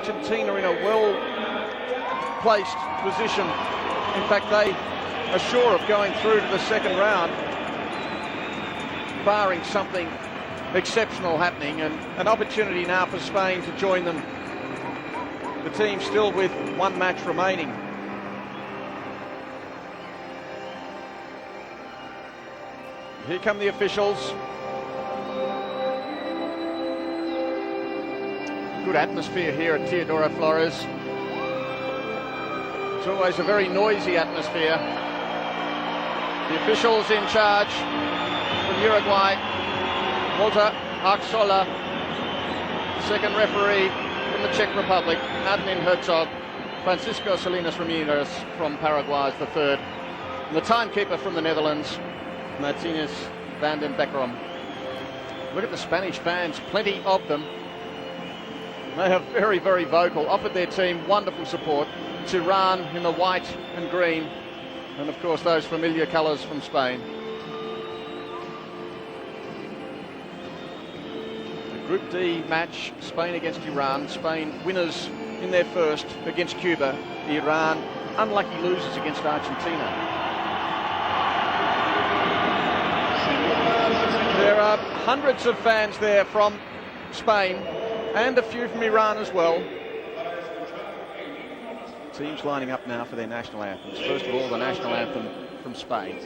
Argentina in a well-placed position. In fact, they are sure of going through to the second round, barring something exceptional happening, and an opportunity now for Spain to join them. The team still with one match remaining. Here come the officials. Good atmosphere here at Teodoro Flores. It's always a very noisy atmosphere. The officials in charge from Uruguay, Walter Arxola. Second referee from the Czech Republic, Admin Herzog. Francisco Salinas Ramirez from Paraguay is the third. And the timekeeper from the Netherlands, Martinez van den Beckerom. Look at the Spanish fans, plenty of them. They are very, very vocal, offered their team wonderful support. Tehran in the white and green, and of course those familiar colours from Spain. The Group D match, Spain against Iran. Spain winners in their first against Cuba. Iran unlucky losers against Argentina. There are hundreds of fans there from Spain and a few from Iran as well. Teams lining up now for their national anthems. First of all, the national anthem from Spain.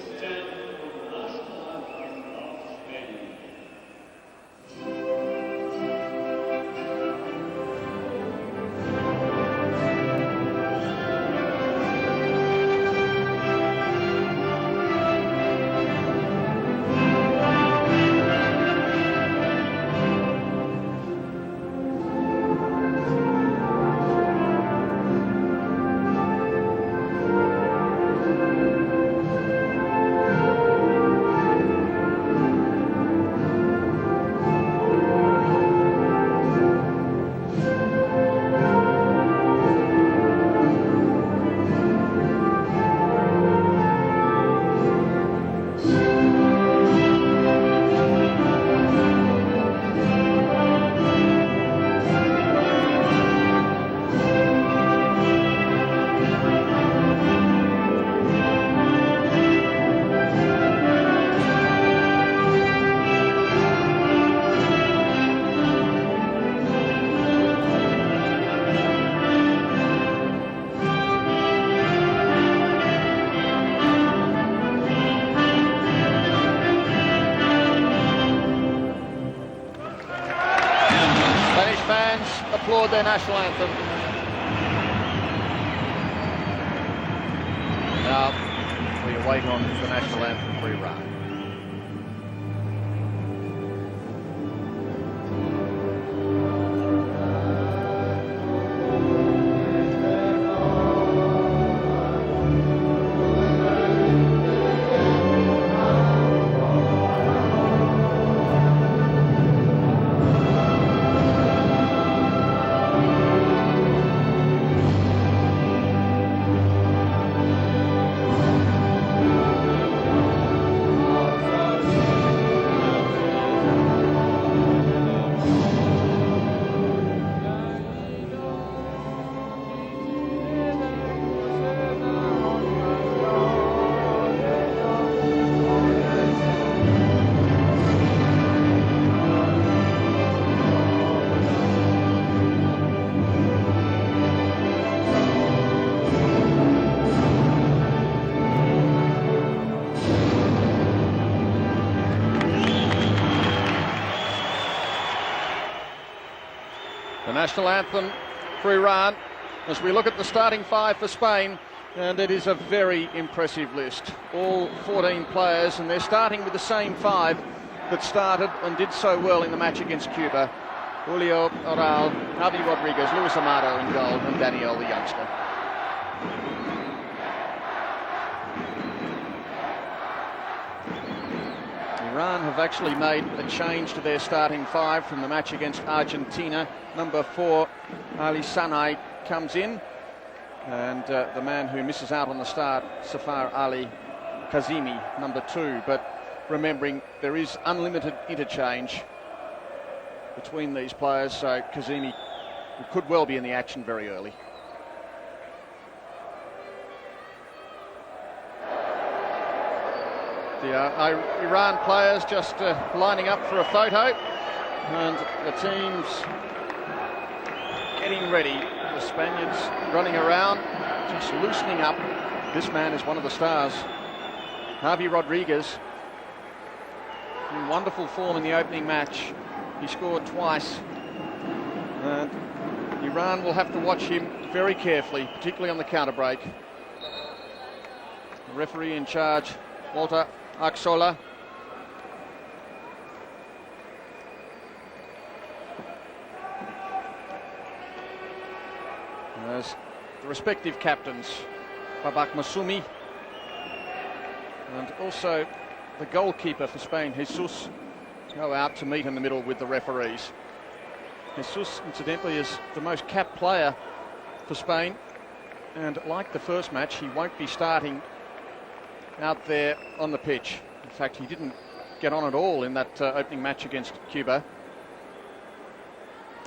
Applaud their national anthem. Now we await on the national anthem for Iran. National anthem for Iran as we look at the starting five for Spain, and it is a very impressive list. All 14 players, and they're starting with the same five that started and did so well in the match against Cuba. Julio Oral, Javi Rodriguez, Luis Amado in goal, and Daniel the youngster. Iran have actually made a change to their starting five from the match against Argentina. Number 4, Ali Sanai, comes in, and the man who misses out on the start, Safar Ali Kazemi, number 2. But remembering there is unlimited interchange between these players, so Kazemi who could well be in the action very early. The Iran players just lining up for a photo, and the team's getting ready. The Spaniards running around, just loosening up. This man is one of the stars, Javi Rodriguez, in wonderful form in the opening match. He scored twice, and Iran will have to watch him very carefully, particularly on the counter break. The referee in charge, Walter Aksola. As the respective captains, Babak Masumi, and also the goalkeeper for Spain, Jesus, go out to meet in the middle with the referees. Jesus, incidentally, is the most capped player for Spain, and like the first match, he won't be starting out there on the pitch. In fact, he didn't get on at all in that opening match against Cuba.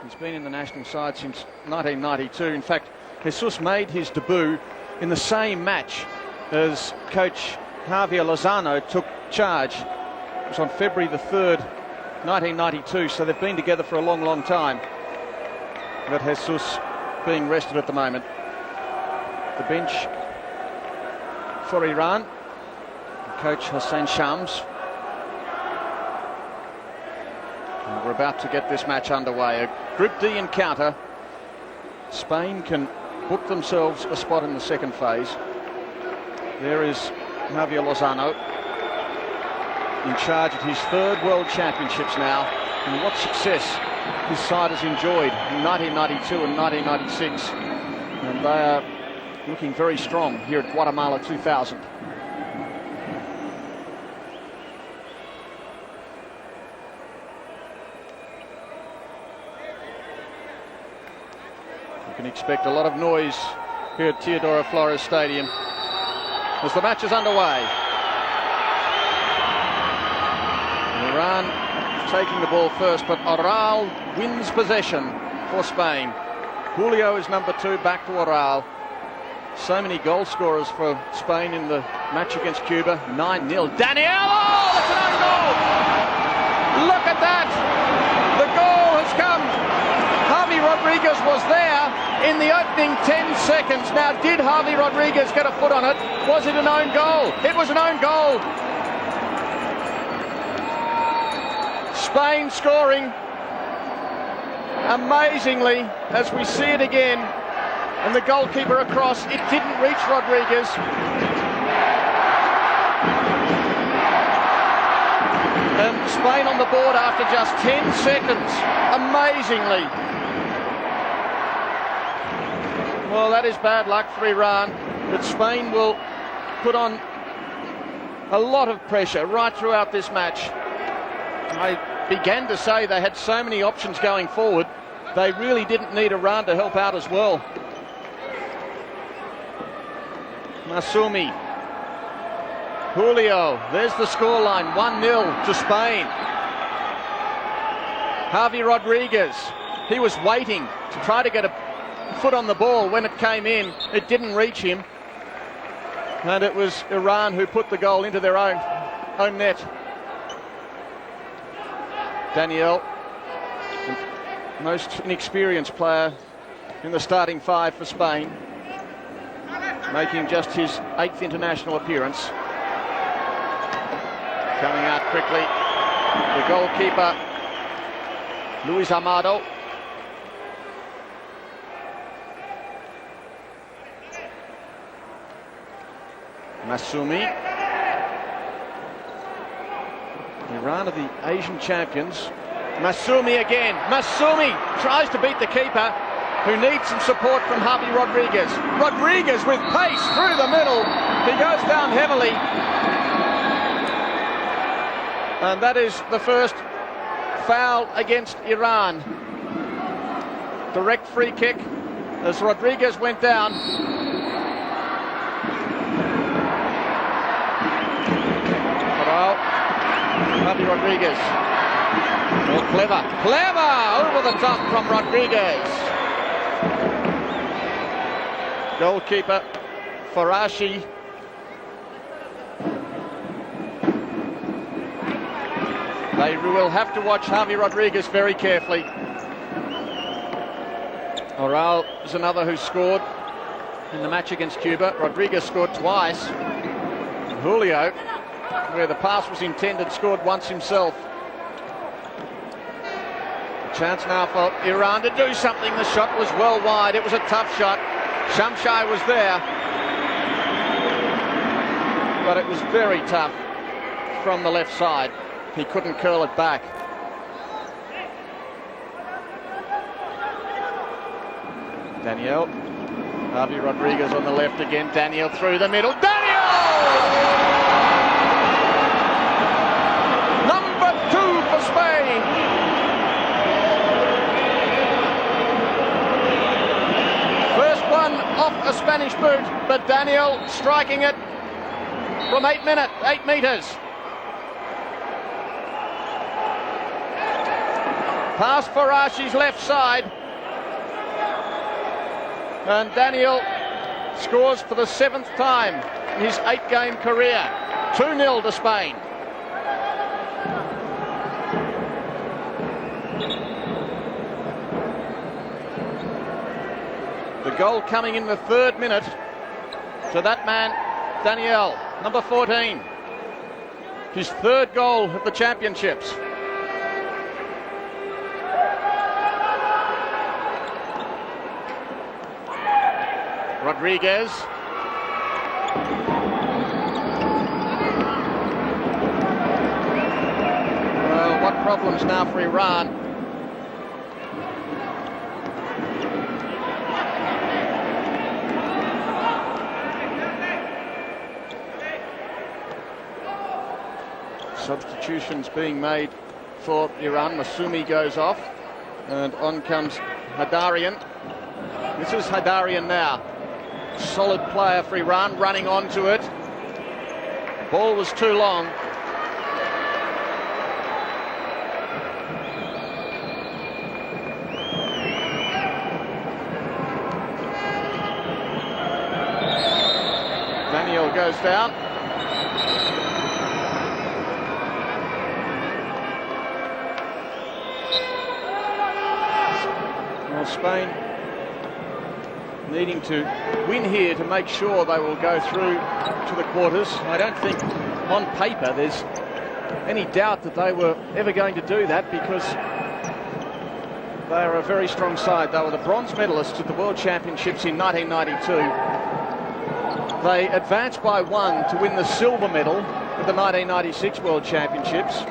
He's been in the national side since 1992. In fact, Jesus made his debut in the same match as coach Javier Lozano took charge. It was on February the 3rd, 1992, so they've been together for a long, long time. But Jesus being rested at the moment. The bench for Iran, coach Hassan Shams. And we're about to get this match underway. A Group D encounter. Spain can book themselves a spot in the second phase. There is Javier Lozano, in charge at his third World Championships now, and what success his side has enjoyed in 1992 and 1996. And they are looking very strong here at Guatemala 2000. You can expect a lot of noise here at Teodoro Flores Stadium as the match is underway. Iran taking the ball first, but Oral wins possession for Spain. Julio is number 2, back to Oral. So many goal scorers for Spain in the match against Cuba. 9-0. Daniel! Oh, that's an own goal! Look at that! The goal has come. Javi Rodriguez was there in the opening 10 seconds. Now, did Javi Rodriguez get a foot on it? Was it an own goal? It was an own goal. Spain scoring amazingly as we see it again. And the goalkeeper across, it didn't reach Rodriguez. And Spain on the board after just 10 seconds, amazingly. Well, that is bad luck for Iran, but Spain will put on a lot of pressure right throughout this match. I began to say they had so many options going forward, they really didn't need Iran to help out as well. Masumi, Julio, there's the scoreline, 1-0 to Spain. Javi Rodriguez, he was waiting to try to get a foot on the ball when it came in. It didn't reach him, and it was Iran who put the goal into their own net. Daniel, the most inexperienced player in the starting 5 for Spain, making just his 8th international appearance. Coming out quickly, the goalkeeper, Luis Amado. Masumi. Iran are the Asian champions. Masumi again. Masumi tries to beat the keeper, who needs some support from Javi Rodriguez. Rodriguez with pace through the middle. He goes down heavily. And that is the first foul against Iran. Direct free kick as Rodriguez went down. Javi Rodriguez. Oh, clever over the top from Rodriguez. Goalkeeper Farashi. They will have to watch Javi Rodriguez very carefully. Oral is another who scored in the match against Cuba. Rodriguez scored twice. Julio, where the pass was intended, scored once himself. Chance now for Iran to do something. The shot was well wide. It was a tough shot. Shamshai was there, but it was very tough from the left side. He couldn't curl it back. Daniel. Javi Rodriguez on the left again. Daniel through the middle. Daniel! Number 2 for Spain. First one off a Spanish boot, but Daniel striking it from 8 meters. Pass Farashi's left side. And Daniel scores for the 7th time in his 8-game career. 2-0 to Spain. The goal coming in the 3rd minute to that man, Daniel, number 14. His 3rd goal of the championships. Rodriguez. Well, what problems now for Iran? Substitutions being made for Iran. Masumi goes off, and on comes Hadarian. This is Hadarian now. Solid player for Iran, running onto it. Ball was too long. Daniel goes down. Well, Spain needing to win here to make sure they will go through to the quarters. I don't think on paper there's any doubt that they were ever going to do that, because they are a very strong side. They were the bronze medalists at the World Championships in 1992. They advanced by 1 to win the silver medal at the 1996 World Championships,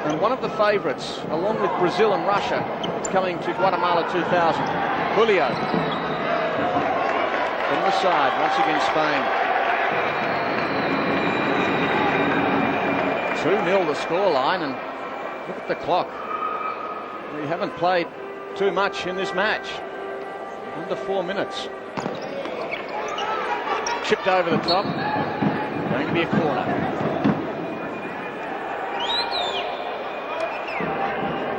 and one of the favourites, along with Brazil and Russia, coming to Guatemala 2000. Julio. From the side, once again Spain. 2-0 the scoreline, and look at the clock. We haven't played too much in this match. Under 4 minutes. Chipped over the top. Going to be a corner.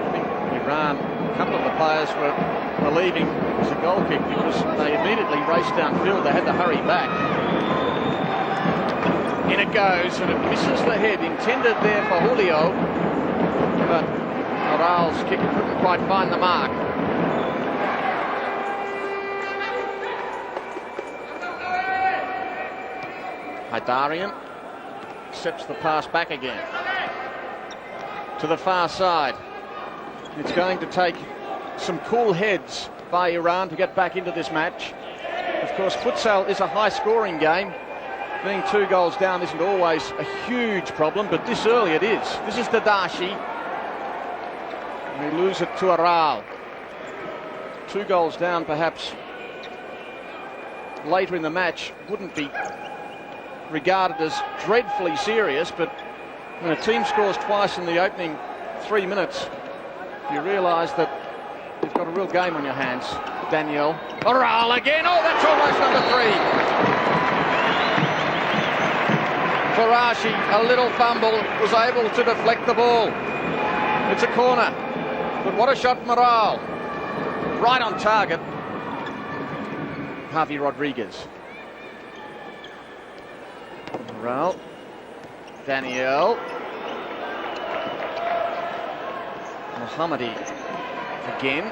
I think Iran, a couple of the players were leaving as a goal kick because they immediately raced downfield. They had to hurry back. In it goes, and it misses the head. Intended there for Julio, but Oral's kick couldn't quite find the mark. Hadarian accepts the pass back again to the far side. It's going to take some cool heads by Iran to get back into this match. Of course, futsal is a high-scoring game. Being 2 goals down isn't always a huge problem, but this early it is. This is Tadashi. We lose it to Oral. 2 goals down, perhaps later in the match wouldn't be regarded as dreadfully serious, but when a team scores twice in the opening 3 minutes, you realise that you've got a real game on your hands. Daniel. Oral again. Oh, that's almost number 3. Farashi, a little fumble, was able to deflect the ball. It's a corner. But what a shot from Oral. Right on target. Javi Rodriguez. Raul. Daniel. Mohammadi again.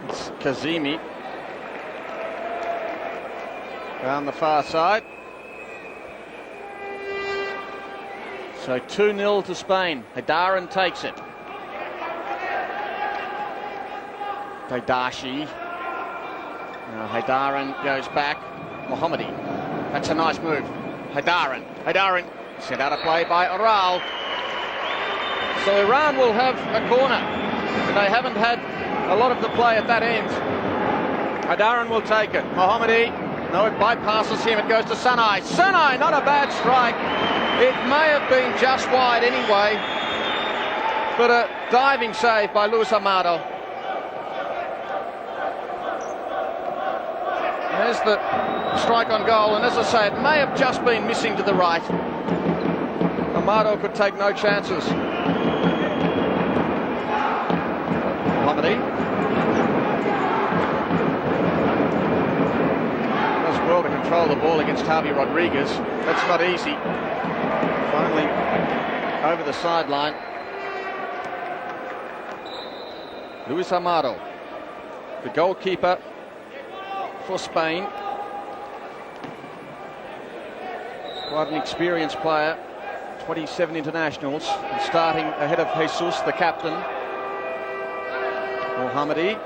It's Kazemi. Down the far side. So 2-0 to Spain. Hadarin takes it. Daidashi. Now Hadarin goes back. Mohammadi. That's a nice move. Hadarin sent out a play by Raul. So Iran will have a corner. They haven't had a lot of the play at that end. Hadarin will take it. Mohammadi. No, it bypasses him. It goes to Sanai. Sanai, not a bad strike. It may have been just wide anyway, but a diving save by Luis Amado. There's the strike on goal, and as I say, it may have just been missing to the right. Amado could take no chances. Mohammadi. Does well to control the ball against Javi Rodriguez. That's not easy. Finally over the sideline. Luis Amado, the goalkeeper for Spain. Quite an experienced player, 27 internationals, and starting ahead of Jesus, the captain. Mohammadi.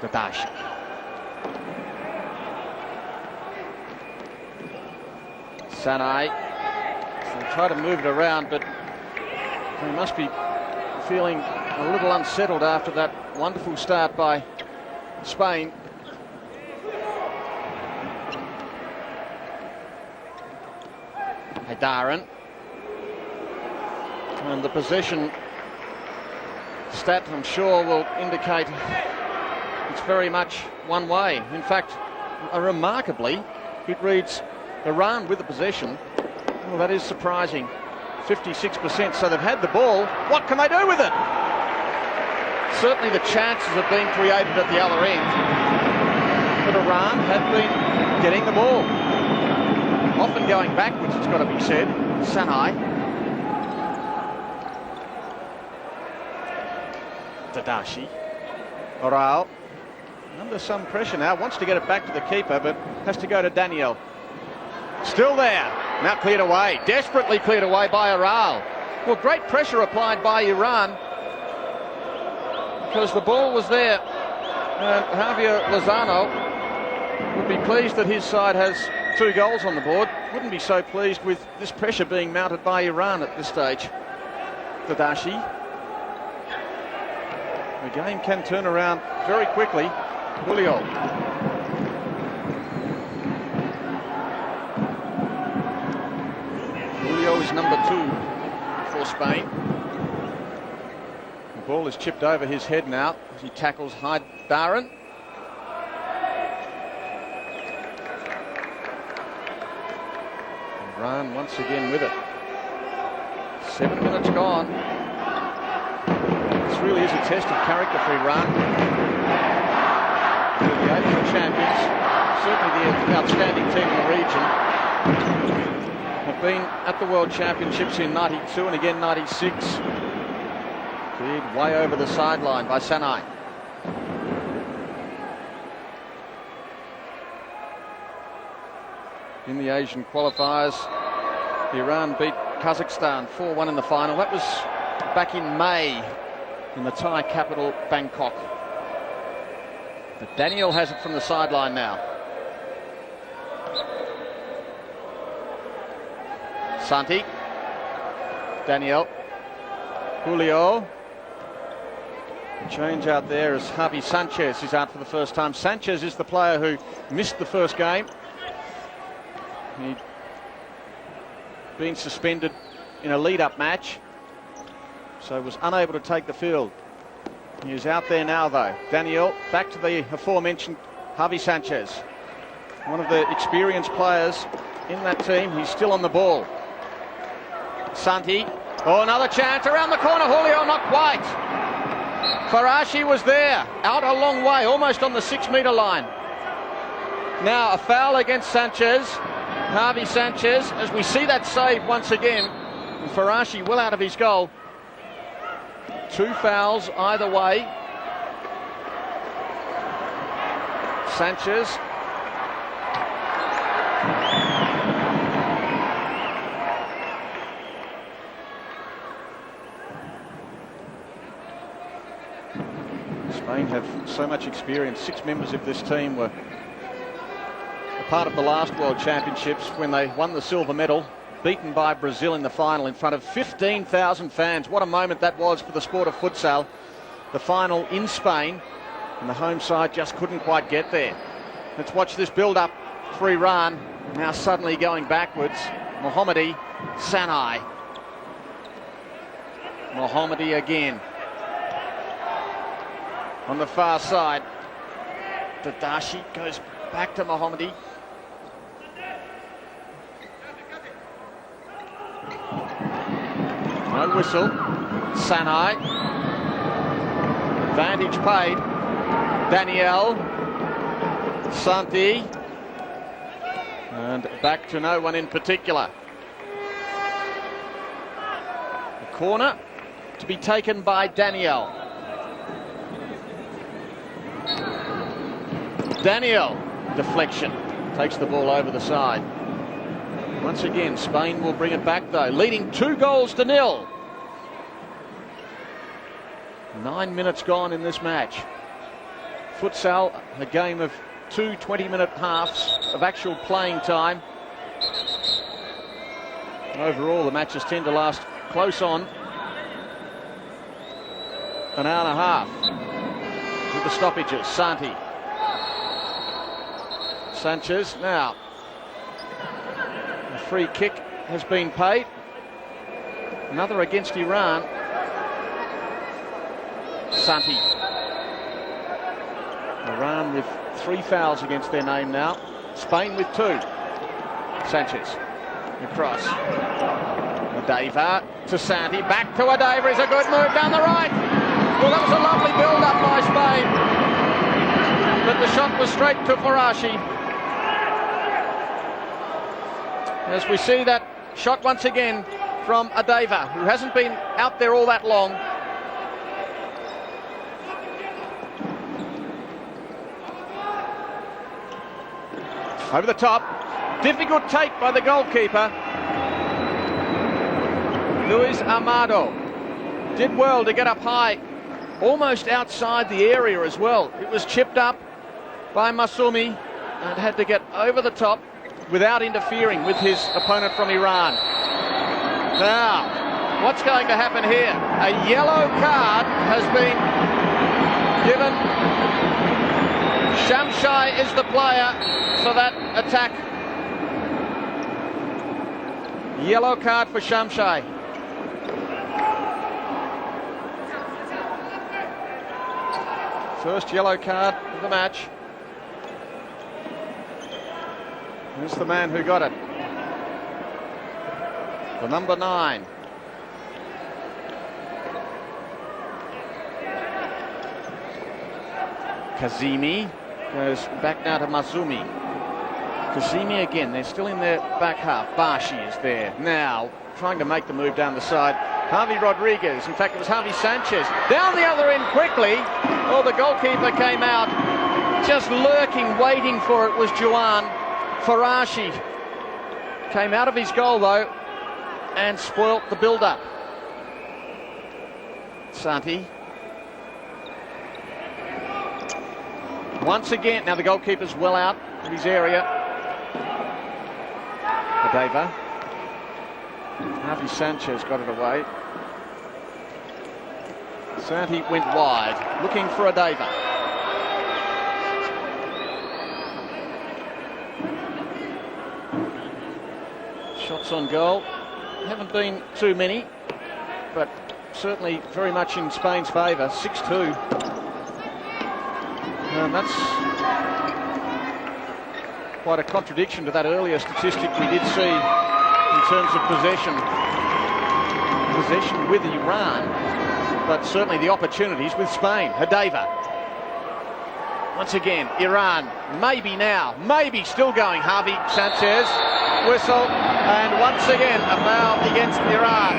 Dadashi. Sanai. They'll try to move it around, but they must be feeling a little unsettled after that wonderful start by Spain. Hadarin. And the possession stat, I'm sure, will indicate it's very much one way. In fact, remarkably, it reads Iran with the possession. Well, that is surprising. 56%, so they've had the ball. What can they do with it? Certainly the chances have been created at the other end, but Iran have been getting the ball. Often going backwards, it's got to be said. Sanai. Dadashi. Raul. Under some pressure now. Wants to get it back to the keeper, but has to go to Daniel. Still there. Now cleared away. Desperately cleared away by Raul. Well, great pressure applied by Iran, because the ball was there. And Javier Lozano would be pleased that his side has 2 goals on the board. Wouldn't be so pleased with this pressure being mounted by Iran at this stage. Dadashi. The game can turn around very quickly. Julio. Julio is number 2 for Spain. The ball is chipped over his head now as he tackles Hadarin. Iran once again with it. 7 minutes gone. This really is a test of character for Iran. They're the Asian champions, certainly the outstanding team in the region. Have been at the World Championships in 92 and again 96. Cleared way over the sideline by Sanai. In the Asian qualifiers, Iran beat Kazakhstan 4-1 in the final. That was back in May in the Thai capital, Bangkok. But Daniel has it from the sideline now. Santi. Daniel. Julio. The change out there as Javi Sanchez is out for the first time. Sanchez is the player who missed the first game. He'd been suspended in a lead-up match, so was unable to take the field. He is out there now, though. Daniel, back to the aforementioned Javi Sanchez, one of the experienced players in that team. He's still on the ball. Santi. Oh, another chance around the corner. Julio, not quite. Farashi was there, out a long way, almost on the 6-metre line. Now a foul against Sanchez, Harvey Sanchez, as we see that save once again. And Farashi well out of his goal. 2 fouls either way. Sanchez. Spain have so much experience. 6 members of this team were a part of the last World Championships when they won the silver medal, beaten by Brazil in the final in front of 15,000 fans. What a moment that was for the sport of futsal. The final in Spain, and the home side just couldn't quite get there. Let's watch this build-up for Iran. Now suddenly going backwards. Mohammadi, Sanai. Mohammadi again. On the far side, Dadashi goes back to Mohammadi. No whistle. Sanai. Advantage paid. Daniel. Santi. And back to no one in particular. The corner to be taken by Daniel. Daniel, deflection, takes the ball over the side. Once again, Spain will bring it back though, leading 2-0. 9 minutes gone in this match. Futsal, a game of 2 20-minute halves of actual playing time. Overall, the matches tend to last close on an hour and a half with the stoppages. Santi. Sanchez now. A free kick has been paid. Another against Iran. Santi. Iran with 3 fouls against their name now. Spain with 2. Sanchez. Across. Adeva to Santi. Back to Adeva is a good move down the right. Well, that was a lovely build-up by Spain. But the shot was straight to Farashi. As we see that shot once again from Adeva, who hasn't been out there all that long. Over the top. Difficult take by the goalkeeper. Luis Amado did well to get up high, almost outside the area as well. It was chipped up by Masumi and had to get over the top without interfering with his opponent from Iran. Now, what's going to happen here? A yellow card has been given. Shamshai is the player for that attack. Yellow card for Shamshai. First yellow card of the match. Here's the man who got it. The number 9. Kazimi goes back now to Mazumi. Kazimi again, they're still in their back half. Bashi is there now, trying to make the move down the side. Harvey Rodriguez, in fact it was Harvey Sanchez. Down the other end quickly. Oh, the goalkeeper came out, just lurking, waiting for it was Juan. Farashi came out of his goal though and spoilt the build-up. Santi. Once again, now the goalkeeper's well out of his area. Adeva. Harvey Sanchez got it away. Santi went wide, looking for Adeva. Shots on goal haven't been too many, but certainly very much in Spain's favour. 6-2. quite a contradiction to that earlier statistic we did see in terms of possession with Iran, but certainly the opportunities with Spain. Hadeva. Once again, Iran, maybe now, maybe still going. Javi Sanchez, whistle, and once again a foul against Iran.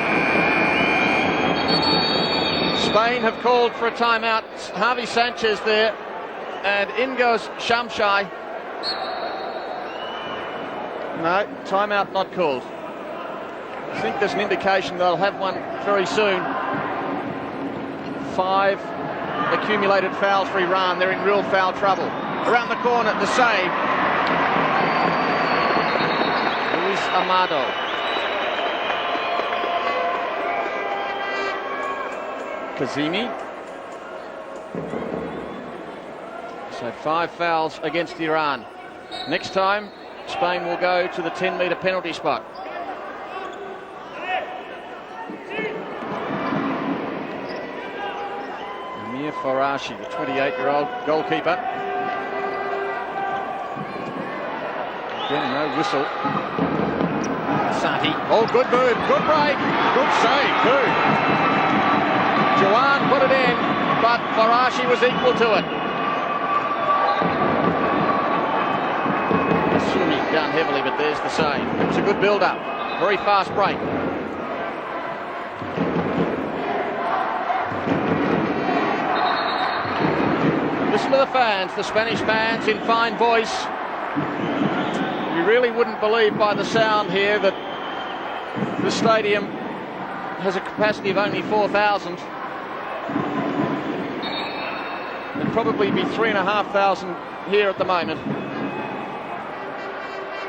Spain have called for a timeout. Javi Sanchez there, and in goes Shamshai. No, timeout not called. I think there's an indication they'll have one very soon. 5 accumulated fouls for Iran. They're in real foul trouble. Around the corner, the save. Luis Amado. Kazemi. So 5 fouls against Iran. Next time, Spain will go to the 10-metre penalty spot. Amir Farashi, the 28-year-old goalkeeper. Again, no whistle. Santi. Oh, good move, good break, good save too. Juan put it in, but Farashi was equal to it. Sumi down heavily, but there's the save. It's a good build-up, very fast break. Listen to the fans, the Spanish fans in fine voice. You really wouldn't believe by the sound here that the stadium has a capacity of only 4,000. There'd probably be 3,500 here at the moment.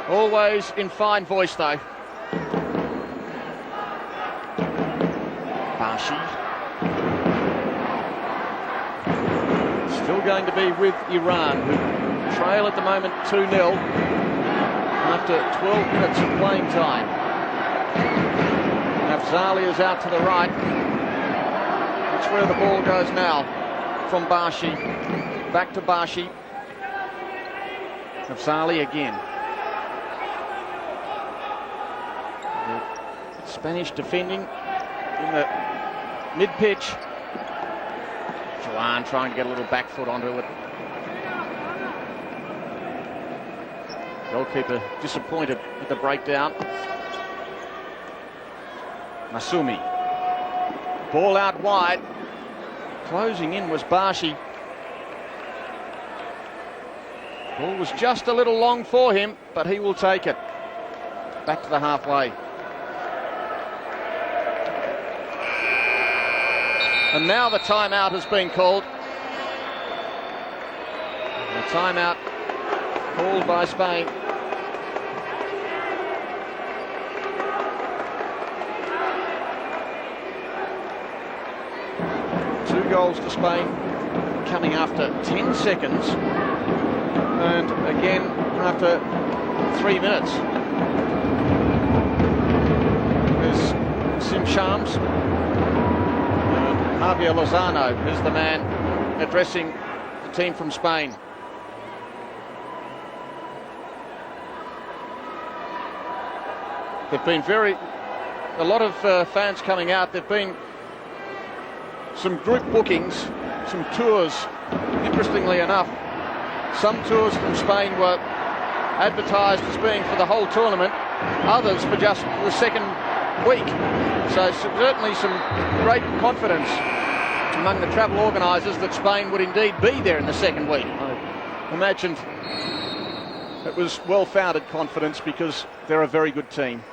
Always in fine voice though. Bashi. Still going to be with Iran, who trail at the moment 2-0 after 12 minutes of playing time. Afzali is out to the right. That's where the ball goes now. From Bashi. Back to Bashi. Afzali again. Spanish defending in the mid-pitch. Juan trying to get a little back foot onto it. Goalkeeper disappointed with the breakdown. Masumi. Ball out wide. Closing in was Bashi. Ball was just a little long for him, but he will take it. Back to the halfway. And now the timeout has been called. The timeout called by Spain. Two goals to Spain, coming after 10 seconds. And again after 3 minutes. There's Sim Shams. Javier Lozano is the man addressing the team from Spain. There've been a lot of fans coming out. There've been some group bookings, some tours. Interestingly enough, some tours from Spain were advertised as being for the whole tournament, others for just the second week. So certainly some great confidence among the travel organisers that Spain would indeed be there in the second week. I imagined it was well-founded confidence because they're a very good team.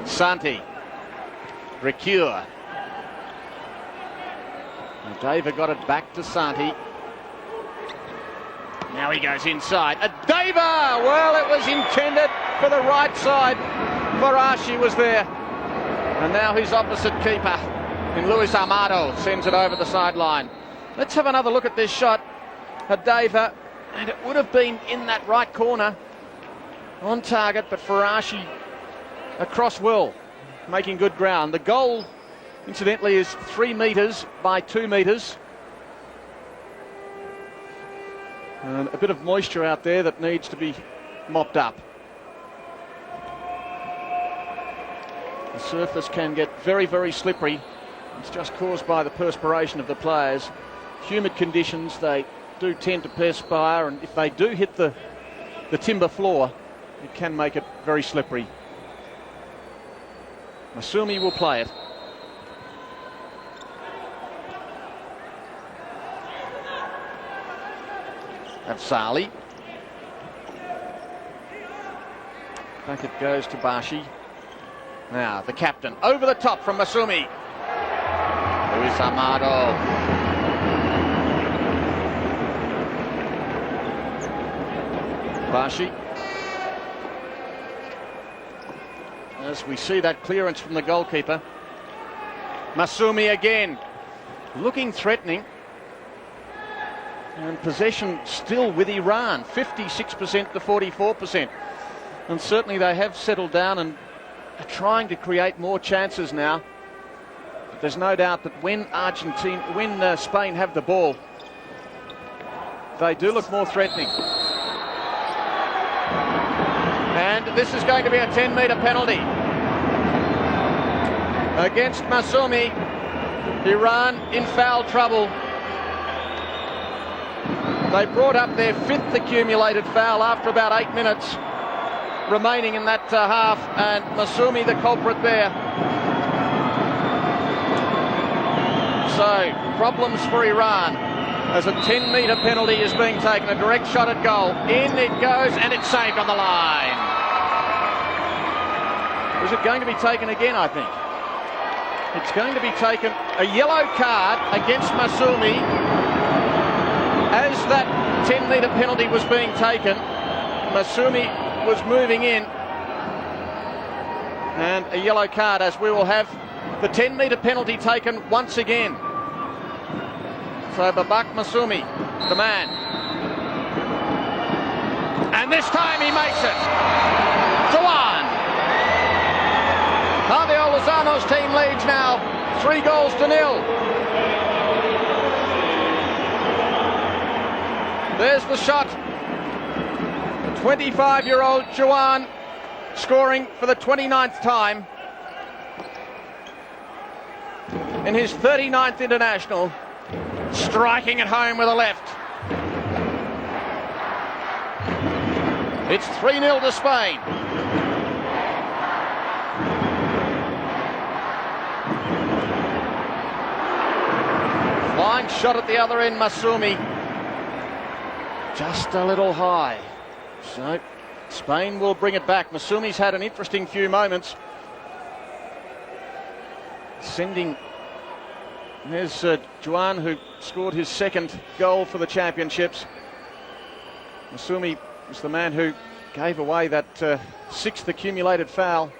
Santi. Recure. David got it back to Santi. Now he goes inside. Adeva! Well, it was intended for the right side. Farashi was there. And now his opposite keeper in Luis Amado sends it over the sideline. Let's have another look at this shot. Adeva, and it would have been in that right corner on target, but Farashi across will, making good ground. The goal incidentally, is 3 metres by 2 metres. And a bit of moisture out there that needs to be mopped up. The surface can get very, very slippery. It's just caused by the perspiration of the players. Humid conditions, they do tend to perspire, and if they do hit the timber floor, it can make it very slippery. Masumi will play it. That's Sali. Back it goes to Bashi. Now the captain over the top from Masumi. Luis Amado. Bashi. As we see that clearance from the goalkeeper. Masumi again, looking threatening. And possession still with Iran, 56% to 44%. And certainly they have settled down and are trying to create more chances now. But there's no doubt that when Spain have the ball, they do look more threatening. And this is going to be a 10-metre penalty against Masumi. Iran in foul trouble. They brought up their 5th accumulated foul after about 8 minutes remaining in that half, and Masumi the culprit there. So problems for Iran as a 10-metre penalty is being taken, a direct shot at goal. In it goes, and it's saved on the line. Is it going to be taken again, I think? It's going to be taken, a yellow card against Masumi. As that 10-metre penalty was being taken, Masumi was moving in. And a yellow card, as we will have the 10-metre penalty taken once again. So Babak Masumi, the man. And this time he makes it. Juan. Javier Lozano's team leads now, 3-0. There's the shot. 25-year-old Juan scoring for the 29th time in his 39th international, striking it home with a left. It's 3-0 to Spain. Flying shot at the other end, Masumi. Just a little high. So Spain will bring it back. Masumi's had an interesting few moments. There's Juan, who scored his 2nd goal for the championships. Masumi was the man who gave away that 6th accumulated foul,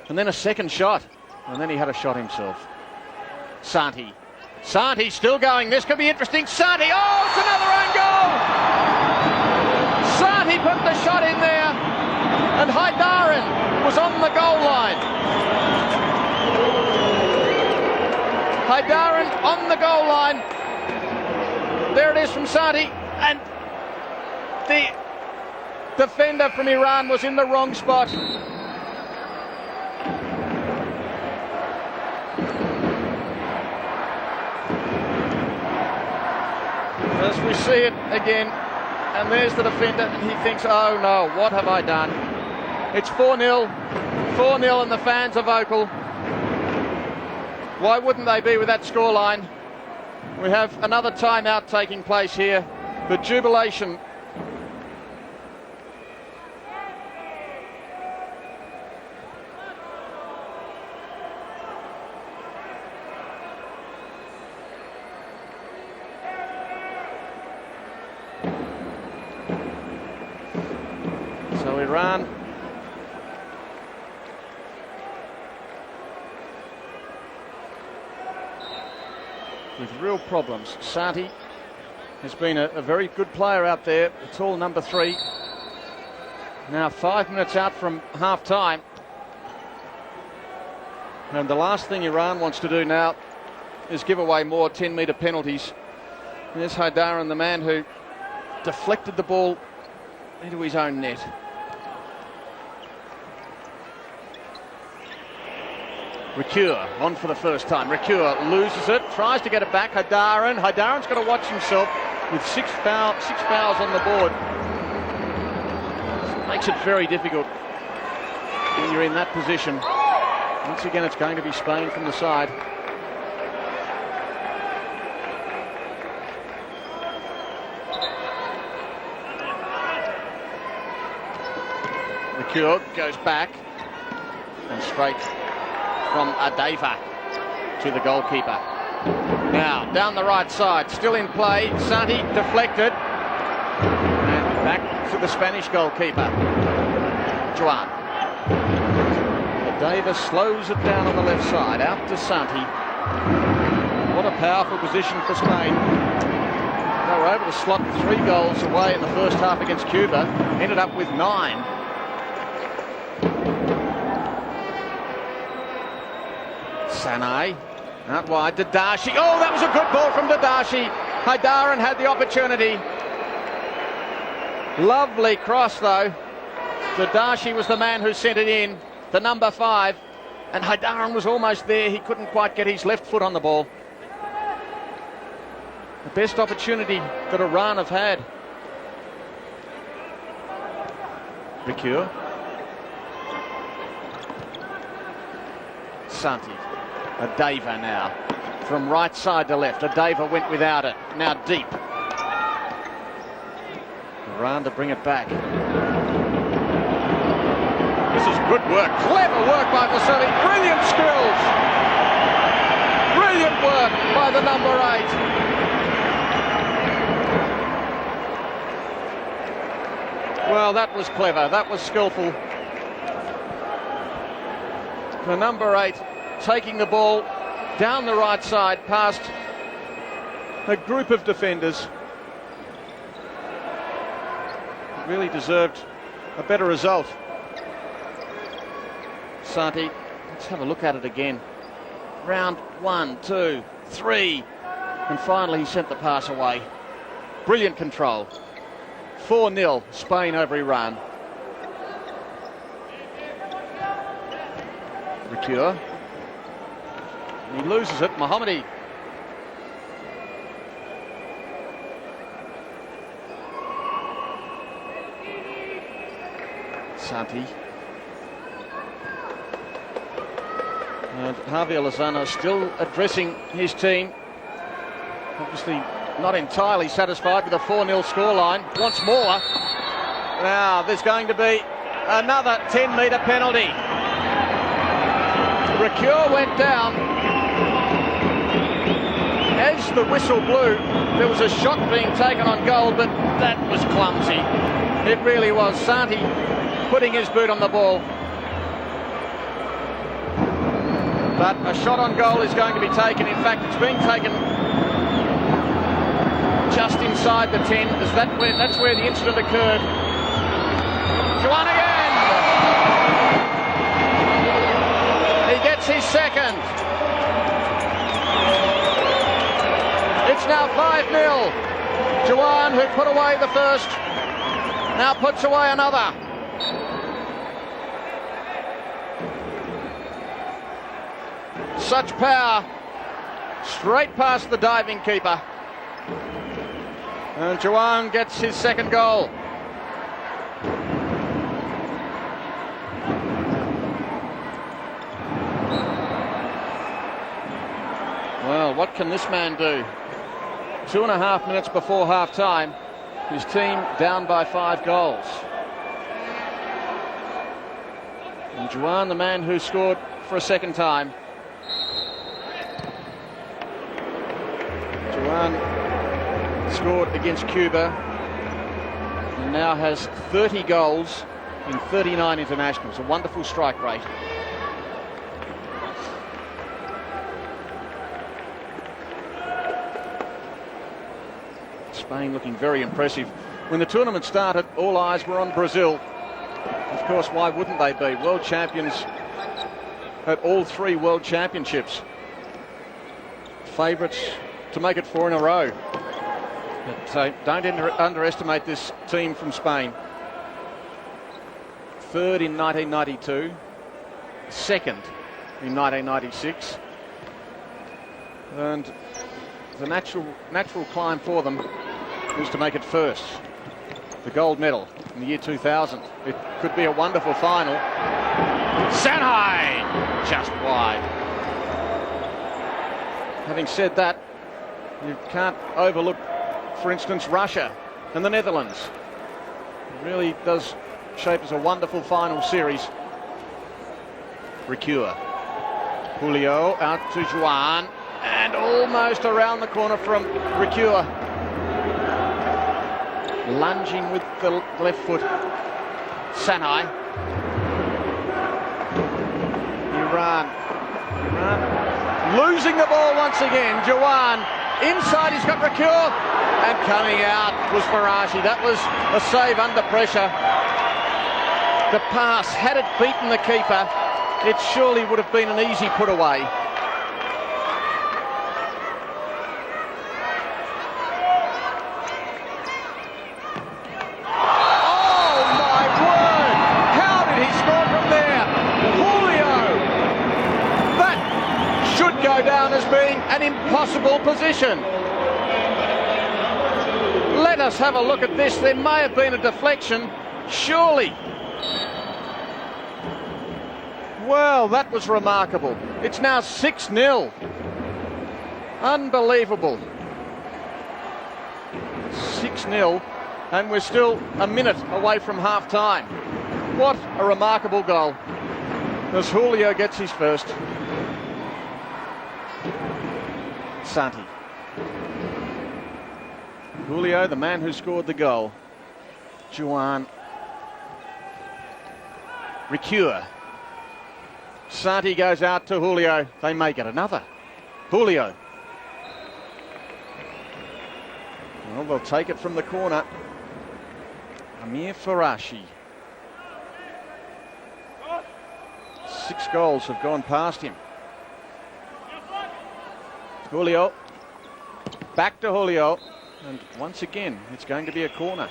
and then a 2nd shot, and then he had a shot himself. Santi still going. This could be interesting. Santi, oh, it's another own goal! Santi put the shot in there, and Haidarin was on the goal line. Haidarin on the goal line. There it is from Santi, and the defender from Iran was in the wrong spot. As we see it again, and there's the defender, and he thinks, oh no, what have I done? It's 4-0, and the fans are vocal. Why wouldn't they be with that scoreline? We have another timeout taking place here. The jubilation. So Iran with real problems. Santi has been a very good player out there, a tall number 3. Now 5 minutes out from half time. And the last thing Iran wants to do now is give away more 10-metre penalties. There's Haidaran, the man who deflected the ball into his own net. Recure on for the first time. Recure loses it, tries to get it back. Haidaran's got to watch himself with six fouls on the board. Makes it very difficult when you're in that position. Once again, it's going to be Spain from the side. Recure goes back and straight from Adeva to the goalkeeper. Now down the right side, still in play. Santi deflected and back to the Spanish goalkeeper, Joan. Adeva slows it down on the left side, out to Santi. What a powerful position for Spain. They were able to slot 3 goals away in the first half against Cuba, ended up with 9. Sanai, out wide, Dadashi. Oh, that was a good ball from Dadashi. Haidaran had the opportunity. Lovely cross, though. Dadashi was the man who sent it in, the number 5. And Haidaran was almost there. He couldn't quite get his left foot on the ball. The best opportunity that Iran have had. Recure. Santi. Adeva now, from right side to left. Adeva went without it, now deep. Iran to bring it back. This is good work, clever work by Vasily, brilliant skills. Brilliant work by the number 8. Well, that was clever, that was skillful. The number 8 taking the ball down the right side past a group of defenders. Really deserved a better result. Santi, let's have a look at it again. Round 1, 2, 3, and finally he sent the pass away. Brilliant control. 4-0, Spain over Iran. Recure. He loses it, Mohammadi. Santi. And Javier Lozano still addressing his team. Obviously not entirely satisfied with a 4-0 scoreline. Wants more. Now there's going to be another 10-metre penalty. Recure went down. As the whistle blew, there was a shot being taken on goal, but that was clumsy. It really was. Santi putting his boot on the ball. But a shot on goal is going to be taken. In fact, it's being taken just inside the 10, as that's where the incident occurred. Juan again! He gets his second. It's now 5-0. Juan, who put away the first, now puts away another. Such power, straight past the diving keeper. And Juan gets his second goal. Well, what can this man do? 2.5 minutes before half-time, his team down by 5 goals. And Juan, the man who scored for a second time. Juan scored against Cuba and now has 30 goals in 39 internationals. A wonderful strike rate. Spain looking very impressive. When the tournament started, all eyes were on Brazil. Of course, why wouldn't they be? World champions at all 3 world championships. favourites to make it 4 in a row. But don't underestimate this team from Spain. Third in 1992, second in 1996, and the natural climb for them is to make it first. The gold medal in the year 2000. It could be a wonderful final. Sanhai just wide. Having said that, you can't overlook, for instance, Russia and the Netherlands. It really does shape as a wonderful final series. Recure. Julio out to Juan, and almost around the corner from Recure. Lunging with the left foot. Sanhai. Iran losing the ball once again. Juan inside, he's got Recure, and coming out was Farashi. That was a save under pressure. The pass, had it beaten the keeper, it surely would have been an easy put away. Oh my word! How did he score from there? Julio! That should go down as being an impossible position. Let us have a look at this. There may have been a deflection, surely. Well, that was remarkable. It's now 6-0. Unbelievable. 6-0, and we're still a minute away from half-time. What a remarkable goal. As Julio gets his first. Santi. Julio, the man who scored the goal. Juan. Recure. Santi goes out to Julio. They may get another. Julio. Well, they'll take it from the corner. Amir Farashi. 6 goals have gone past him. Julio. Back to Julio. And once again, it's going to be a corner.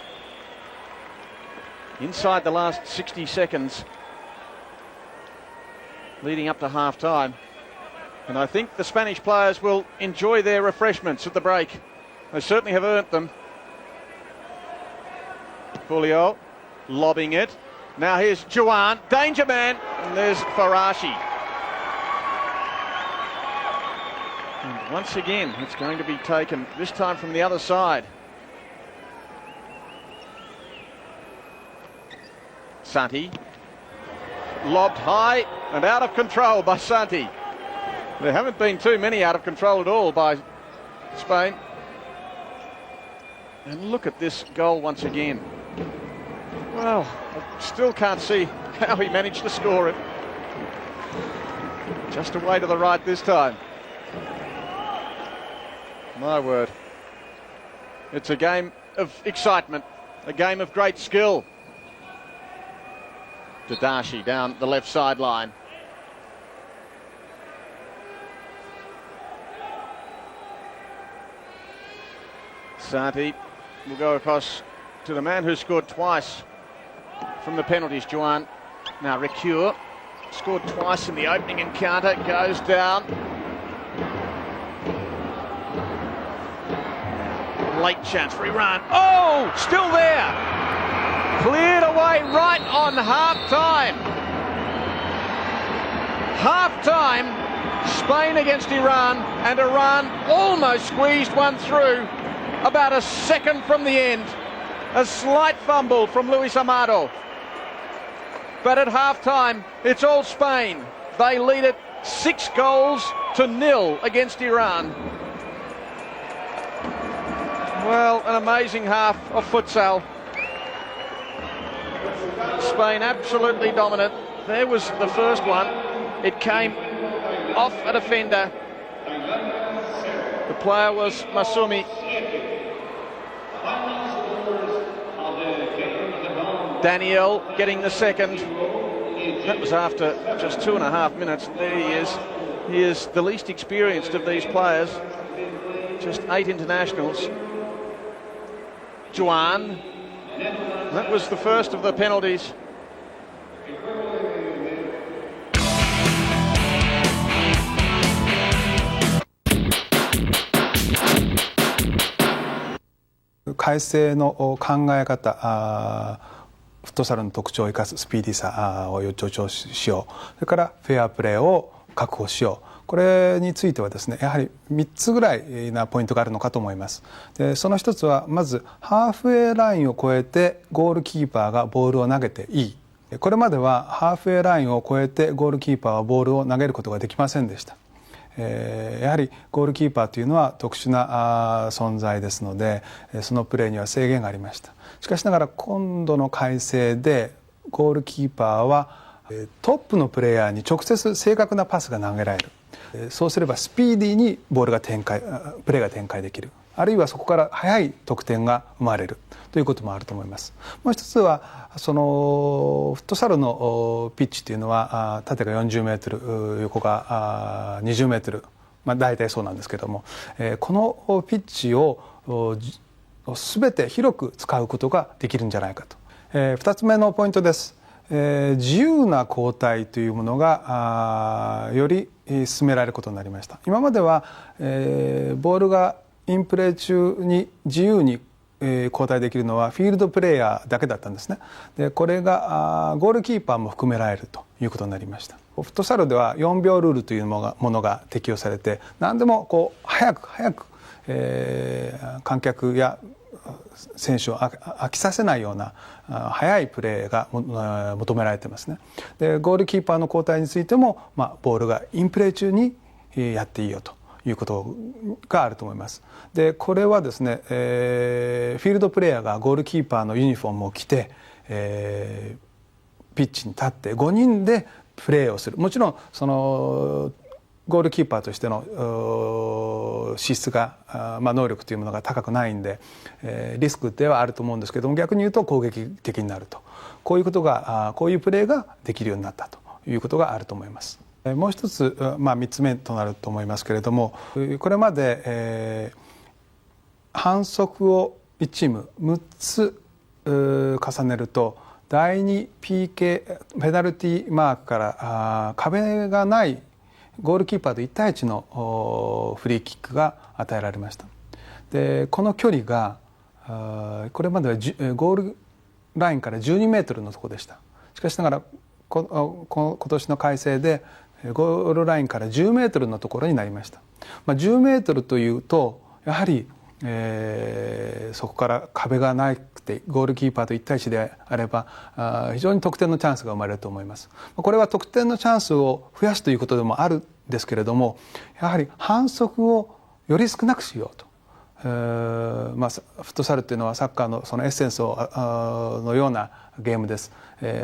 Inside the last 60 seconds. Leading up to half-time. And I think the Spanish players will enjoy their refreshments at the break. They certainly have earned them. Julio lobbing it. Now here's Juan, danger man, and there's Farashi. And once again, it's going to be taken, this time from the other side. Santi. Lobbed high and out of control by Santi. There haven't been too many out of control at all by Spain. And look at this goal once again. Well, I still can't see how he managed to score it. Just away to the right this time. My word. It's a game of excitement, a game of great skill. Tadashi down the left sideline. Santi will go across to the man who scored twice from the penalties, Juan. Now Recure scored twice in the opening encounter, goes down. Late chance for Iran. Oh, still there. Cleared away right on half-time. Half-time, Spain against Iran, and Iran almost squeezed one through about a second from the end. A slight fumble from Luis Amado. But at half-time, it's all Spain. They lead it 6-0 against Iran. Well, an amazing half of futsal. Spain absolutely dominant. There was the first one. It came off a defender. The player was Masumi. Daniel getting the second. That was after just 2.5 minutes. There he is. He is the least experienced of these players, just 8 internationals. Juan, that was the first of the penalties. 改正の考え方、フットサルの特徴を生かすスピーディーさを助長しよう、それからフェアプレーを確保しよう、これについてはですね、やはり3つぐらいなポイントがあるのかと思います。でその一つは、まずハーフウェイラインを越えてゴールキーパーがボールを投げていい。これまではハーフウェイラインを越えてゴールキーパーはボールを投げることができませんでした。やはりゴールキーパーというのは特殊な存在ですので、そのプレーには制限がありました。しかしながら今度の改正でゴールキーパーはトップのプレイヤーに直接正確なパスが投げられる。そうすればスピーディーにプレーが展開できる。あるいはそこから早い得点が生まれるということもあると思います。もう一つはそのフットサルのピッチというのは縦が40メートル、横が20メートル、大体そうなんですけども、このピッチを全て広く使うことができるんじゃないかと。2つ目のポイントです。自由な交代というものがより進められることになりました。今まではボールがインプレー中に自由に交代できるのはフィールドプレーヤーだけだったんですね。でこれがゴールキーパーも含められるということになりました。フットサルでは4秒ルールというものが適用されて、何でも早く観客や選手を飽きさせないような速いプレーが求められてますね。でゴールキーパーの交代についても、ボールがインプレー中にやっていいよということがあると思います。でこれはですね、フィールドプレーヤーがゴールキーパーのユニフォームを着て、ピッチに立って5人でプレーをする。もちろんそのゴールキーパーとしての資質が、能力というものが高くないんで、リスクではあると思うんですけども、逆に言うと攻撃的になると、こういうプレーができるようになったということがあると思います。もう一つ、3つ目となると思いますけれども、これまで、反則を1チーム6つ重ねると第2 PK ペナルティーマークから壁がないゴールキーパーと1対1のフリーキックが与えられました。でこの距離がこれまではゴールラインから12メートルのところでした。しかしながら今年の改正でゴールラインから10メートルのところになりました。10メートルというとやはり、そこから壁がなくてゴールキーパーと1対1であれば非常に得点のチャンスが生まれると思います。これは得点のチャンスを増やすということでもあるんですけれども、やはり反則をより少なくしようと。フットサルというのはサッカーのそのエッセンスのようなゲームです。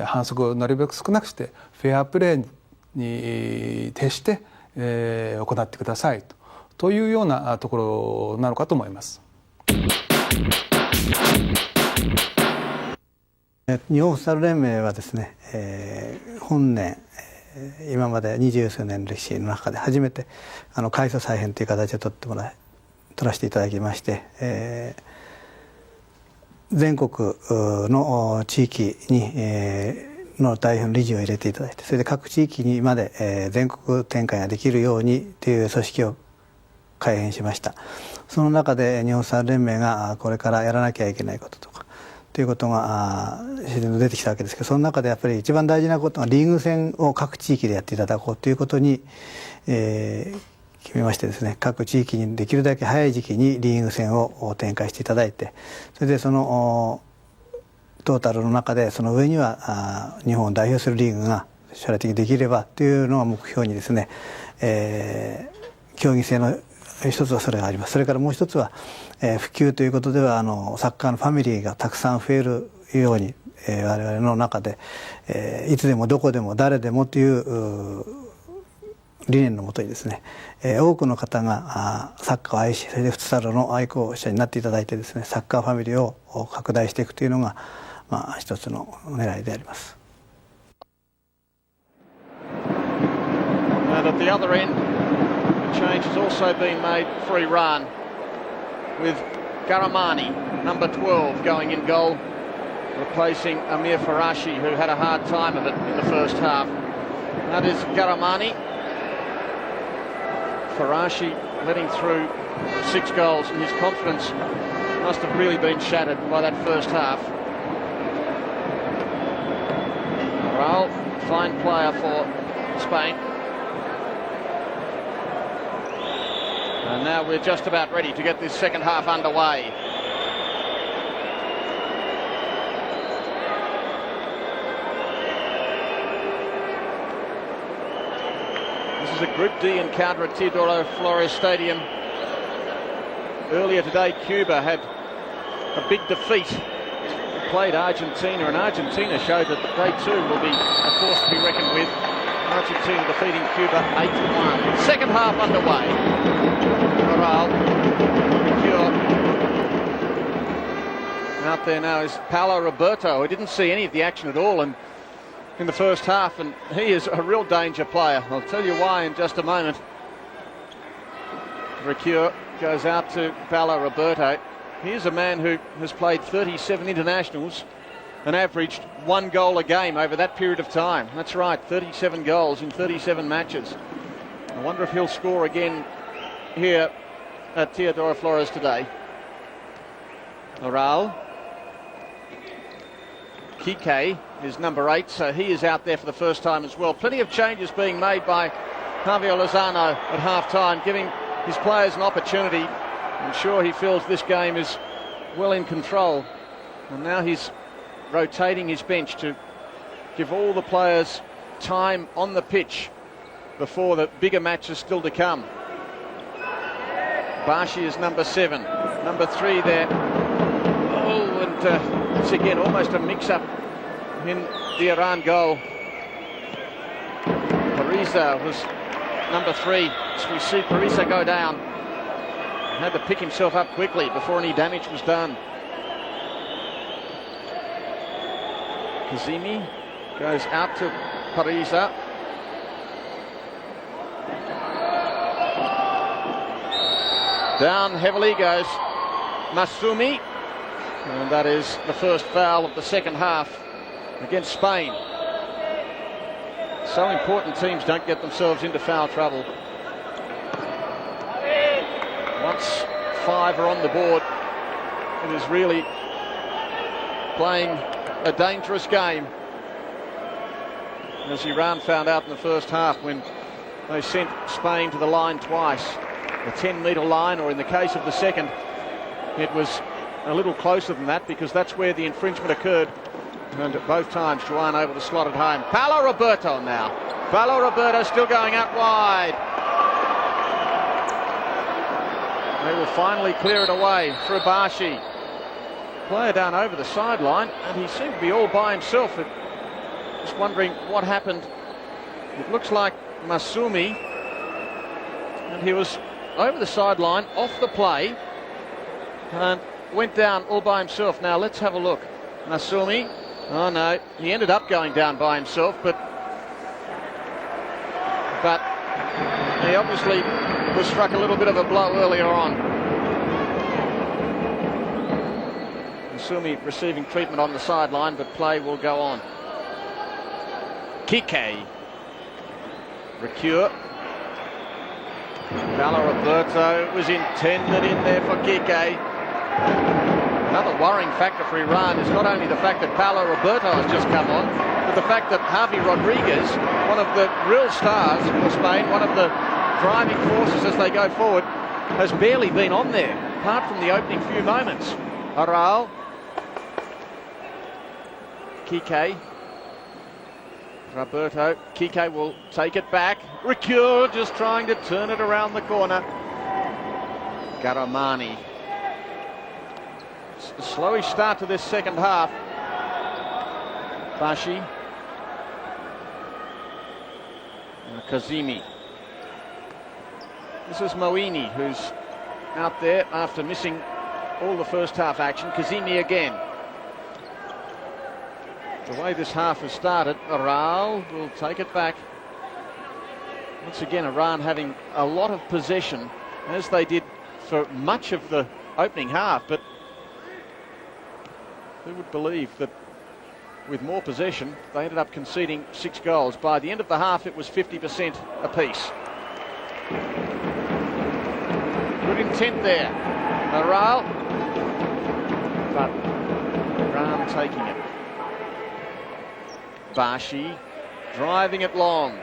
反則をなるべく少なくしてフェアプレーに徹して、行ってくださいというようなところなのかと思います。日本フットサル連盟はですね、本年今まで20数年の歴史の中で初めて改組再編という形を取らせていただきまして、全国の地域に、の代表の理事を入れていただいて、それで各地域にまで、全国展開ができるようにという組織を改編しました。その中で日本フットサル連盟がこれからやらなきゃいけないこととかということが自然と出てきたわけですけど、その中でやっぱり一番大事なことはリーグ戦を各地域でやっていただこうということに、決めましてですね、各地域にできるだけ早い時期にリーグ戦を展開していただいて、それでそのトータルの中でその上には日本を代表するリーグが将来的にできればというのが目標にですね、競技性の一つはそれがあります。それからもう一つは、普及ということではサッカーのファミリーがたくさん増えるように、我々の中で、いつでもどこでも誰でもという理念のもとにですね、多くの方がサッカーを愛し、それでフットサルの愛好者になっていただいてですね、サッカーファミリーを拡大していくというのが、一つの狙いであります。And at the other end, A change has also been made for Iran, with Garamani, number 12, going in goal, replacing Amir Farashi, who had a hard time of it in the first half. That is Garamani. Farashi letting through 6 goals, and his confidence must have really been shattered by that first half. Raul, fine player for Spain. And now we're just about ready to get this second half underway. This is a Group D encounter at Teodoro Flores Stadium. Earlier today, Cuba had a big defeat. They played Argentina, and Argentina showed that they too will be a force to be reckoned with. Argentina defeating Cuba 8-1. Second half underway. Morale, Recure. Out there now is Paulo Roberto, who didn't see any of the action at all in the first half, and he is a real danger player. I'll tell you why in just a moment. Recure goes out to Paulo Roberto. Here's a man who has played 37 internationals and averaged 1 goal a game over that period of time. That's right, 37 goals in 37 matches. I wonder if he'll score again here at Teodoro Flores today. Oral. Kike is number 8, so he is out there for the first time as well. Plenty of changes being made by Javier Lozano at half-time, giving his players an opportunity. I'm sure he feels this game is well in control. And now he's rotating his bench to give all the players time on the pitch before the bigger matches still to come. Bashi is number 7. Number 3 there. Oh, and once again, almost a mix-up in the Iran goal. Parisa was number 3. So we see Parisa go down. Had to pick himself up quickly before any damage was done. Kazimi goes out to Parisa. Down heavily goes Masumi. And that is the first foul of the second half against Spain. So important teams don't get themselves into foul trouble. Once 5 are on the board, it is really playing a dangerous game, as Iran found out in the first half when they sent Spain to the line twice. The 10-metre line, or in the case of the second, it was a little closer than that, because that's where the infringement occurred. And at both times, Juan able to slot it home. Paulo Roberto now. Paulo Roberto still going out wide. They will finally clear it away for Abashi. Player down over the sideline, and he seemed to be all by himself. Just wondering what happened. It looks like Masumi, and he was over the sideline, off the play, and went down all by himself. Now let's have a look. Masumi, oh no, he ended up going down by himself, but he obviously was struck a little bit of a blow earlier on. Masumi receiving treatment on the sideline, but play will go on. Kike. Recure. Paulo Roberto was intended in there for Kike. Another worrying factor for Iran is not only the fact that Paulo Roberto has just come on, but the fact that Javi Rodriguez, one of the real stars for Spain, one of the driving forces as they go forward, has barely been on there, apart from the opening few moments. Aral. Kike. Roberto. Kike will take it back. Recure just trying to turn it around the corner. Garamani. It's a slowish start to this second half. Bashi. Kazimi. This is Moini, who's out there after missing all the first half action. Kazimi again. The way this half has started, Aral will take it back. Once again, Iran having a lot of possession, as they did for much of the opening half, but who would believe that with more possession, they ended up conceding 6 goals. By the end of the half, it was 50% apiece. Good intent there, Aral, but Iran taking it. Bashi driving it long.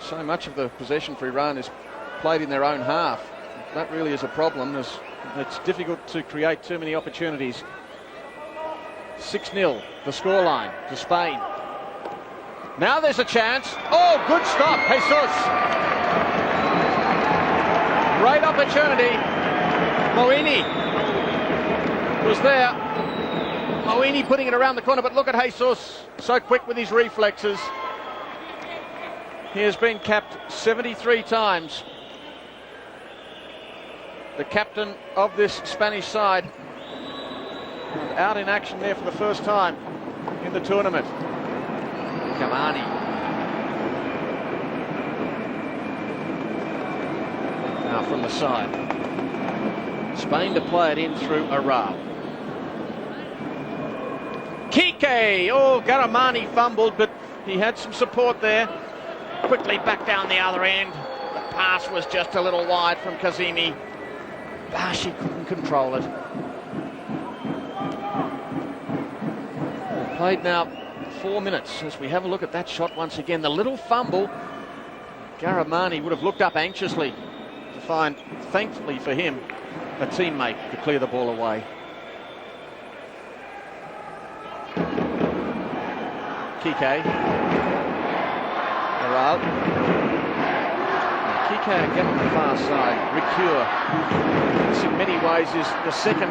So much of the possession for Iran is played in their own half. That really is a problem, as it's difficult to create too many opportunities. 6-0, the scoreline to Spain. Now there's a chance. Oh, good stop, Jesus. Great opportunity. Moini was there. Moini putting it around the corner, but look at Jesus, so quick with his reflexes. He has been capped 73 times. The captain of this Spanish side, out in action there for the first time in the tournament. Kamani. Now from the side. Spain to play it in through Aral. Kike! Oh, Garamani fumbled, but he had some support there. Quickly back down the other end. The pass was just a little wide from Kazemi. Bashi couldn't control it. We've played now 4 minutes as we have a look at that shot once again. The little fumble. Garamani would have looked up anxiously to find, thankfully for him, a teammate to clear the ball away. Kike. Aral. Kike again on the far side. Ricure. This in many ways is the second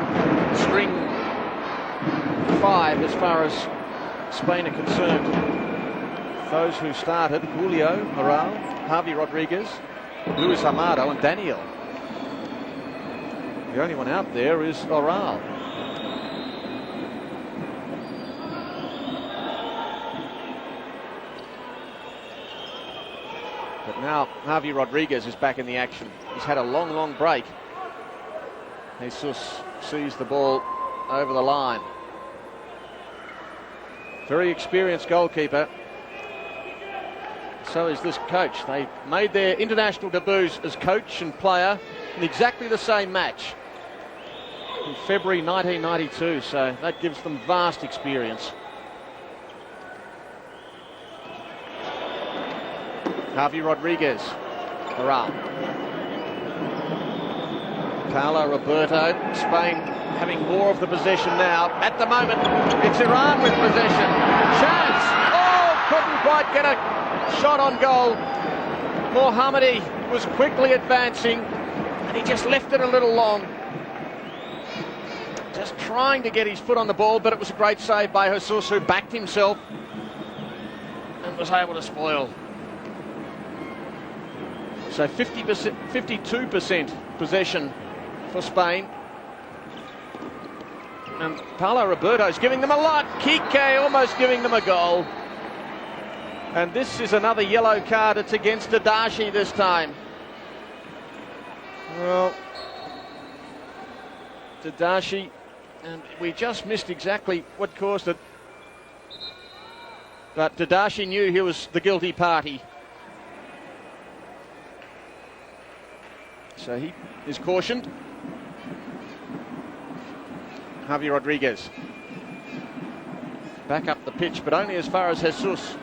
string 5 as far as Spain are concerned. Those who started: Julio, Aral, Javi Rodriguez, Luis Amado and Daniel. The only one out there is Aral. But now Javi Rodriguez is back in the action. He's had a long break. Jesus sees the ball over the line. Very experienced goalkeeper. So is this coach. They made their international debuts as coach and player in exactly the same match in February 1992, so that gives them vast experience. Javi Rodriguez, Aral. Carlo Roberto, Spain having more of the possession now. At the moment, it's Iran with possession. Chance! Oh, couldn't quite get a shot on goal. Mohammadi was quickly advancing, and he just left it a little long. Just trying to get his foot on the ball, but it was a great save by Jesus, who backed himself and was able to spoil. So 50%, 52% possession for Spain. And Paulo Roberto's giving them a lot. Kike almost giving them a goal. And this is another yellow card. It's against Tadashi this time. Well, Tadashi, and we just missed exactly what caused it. But Tadashi knew he was the guilty party. So he is cautioned. Javi Rodriguez back up the pitch, but only as far as Jesus.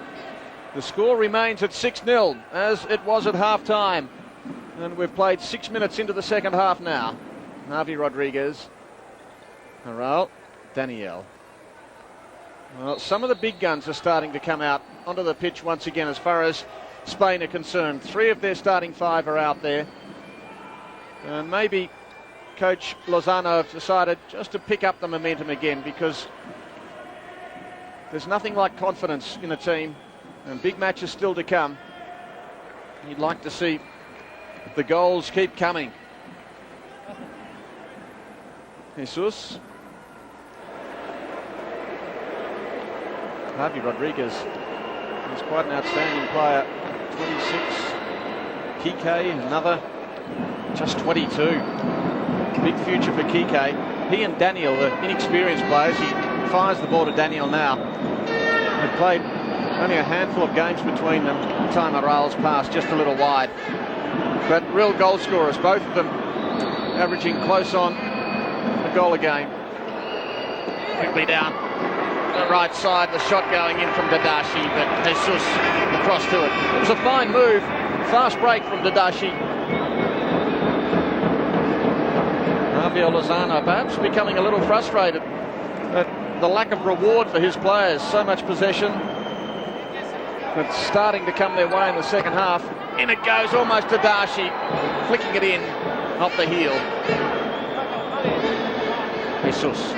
The score remains at 6-0, as it was at half-time. And we've played 6 minutes into the second half now. Javi Rodriguez, Aral, Daniel. Well, some of the big guns are starting to come out onto the pitch once again as far as Spain are concerned. 3 of their starting 5 are out there. And maybe Coach Lozano have decided just to pick up the momentum again, because there's nothing like confidence in a team, and big matches still to come. You'd like to see the goals keep coming. Jesus. Javi Rodriguez is quite an outstanding player. 26. Kike, another, just 22. Big future for Kike. He and Daniel, the inexperienced players, he fires the ball to Daniel now. They've played only a handful of games between them. Time Aral's passed just a little wide. But real goal scorers, both of them averaging close on a goal a game. Quickly down the right side, the shot going in from Dadashi, but Jesus across to it. It was a fine move, fast break from Dadashi. Javier Lozano perhaps becoming a little frustrated at the lack of reward for his players. So much possession, but starting to come their way in the second half. In it goes, almost Dadashi, flicking it in off the heel. Jesus.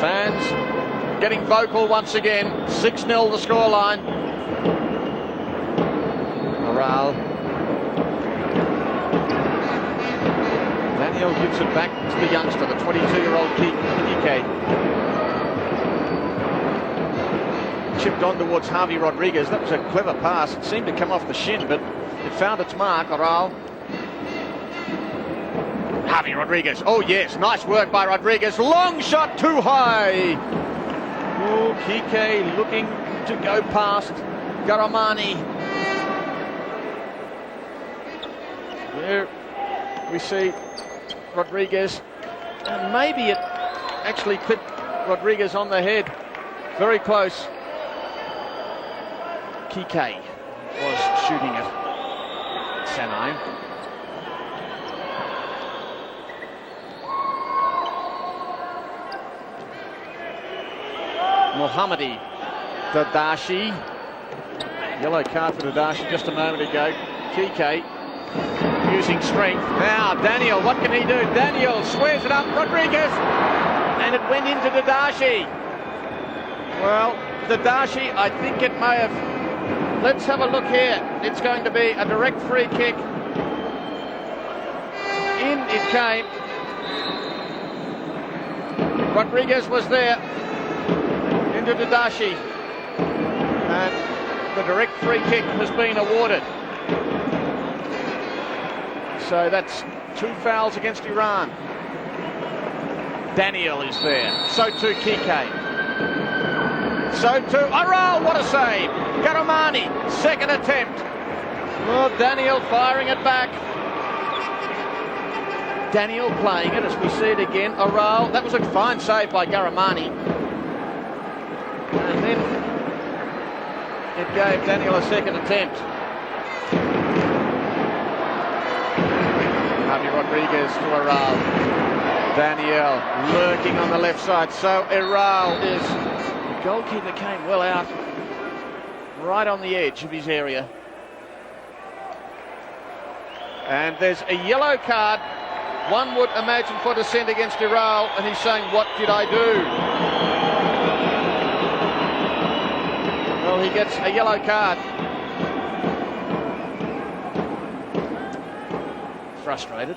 Fans getting vocal once again. 6-0 the scoreline. Aral. Daniel gives it back to the youngster, the 22-year-old Kike. Chipped on towards Javi Rodriguez. That was a clever pass. It seemed to come off the shin, but it found its mark. Aral. Javi Rodriguez. Oh yes, nice work by Rodriguez. Long shot, too high. Oh, Kike looking to go past Garamani. There we see Rodriguez, and maybe it actually clipped Rodriguez on the head. Very close. Kike was shooting it. Sanai. Mohammadi. Dadashi. Yellow card for Dadashi just a moment ago. Kike using strength. Now Daniel, what can he do? Daniel squares it up. Rodriguez. And it went into Dadashi. Well, Dadashi, I think it may have... Let's have a look here. It's going to be a direct free kick. In it came. Rodriguez was there. Into Dadashi. And the direct free kick has been awarded. So that's 2 fouls against Iran. Daniel is there. So too Kike. So too Aral, what a save. Garamani, second attempt. Oh, Daniel firing it back. Daniel playing it as we see it again. Aral, that was a fine save by Garamani. And then it gave Daniel a second attempt. Javi Rodriguez to Aral. Daniel lurking on the left side. So Aral is... The goalkeeper came well out. Right on the edge of his area. And there's a yellow card. One would imagine for dissent against Aral. And he's saying, what did I do? Well, he gets a yellow card. Frustrated.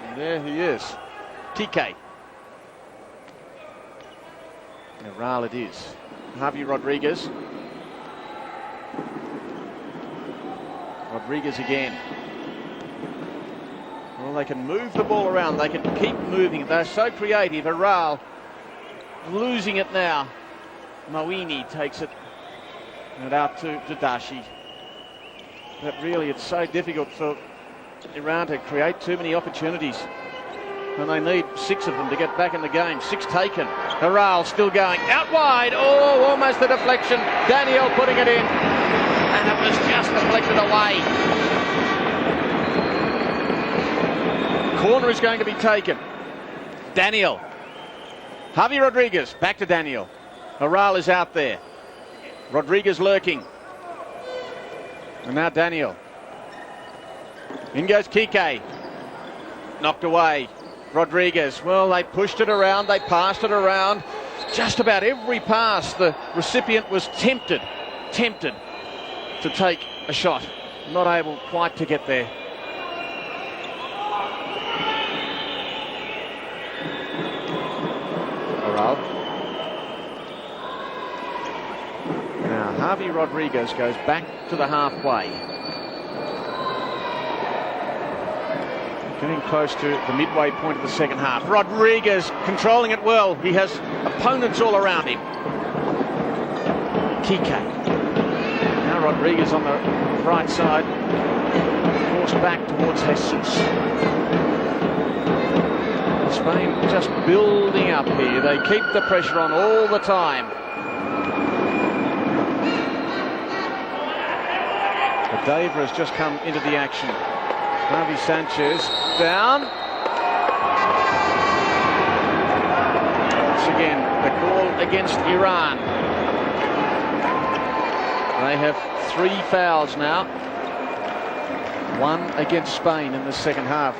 And there he is. Kike. Aral it is. Javi Rodriguez. Rodriguez again. Well, they can move the ball around. They can keep moving. They're so creative. Aral losing it now. Mawini takes it and out to Dadashi. But really, it's so difficult for Iran to create too many opportunities. And they need 6 of them to get back in the game. 6 taken. Aral still going. Out wide. Oh, almost a deflection. Daniel putting it in. And it was just deflected away. Corner is going to be taken. Daniel. Javi Rodriguez. Back to Daniel. Aral is out there. Rodriguez lurking. And now Daniel. In goes Kike. Knocked away. Rodriguez. Well, they pushed it around. They passed it around. Just about every pass, the recipient was tempted to take a shot. Not able quite to get there. row. Now Javi Rodriguez goes back to the halfway. Getting close to the midway point of the second half. Rodriguez controlling it well. He has opponents all around him. Kike. Now Rodriguez on the right side. Forced back towards Jesus. Spain just building up here. They keep the pressure on all the time. But Dave has just come into the action. Javi Sanchez down. Once again, the call against Iran. They have 3 fouls now. 1 against Spain in the second half.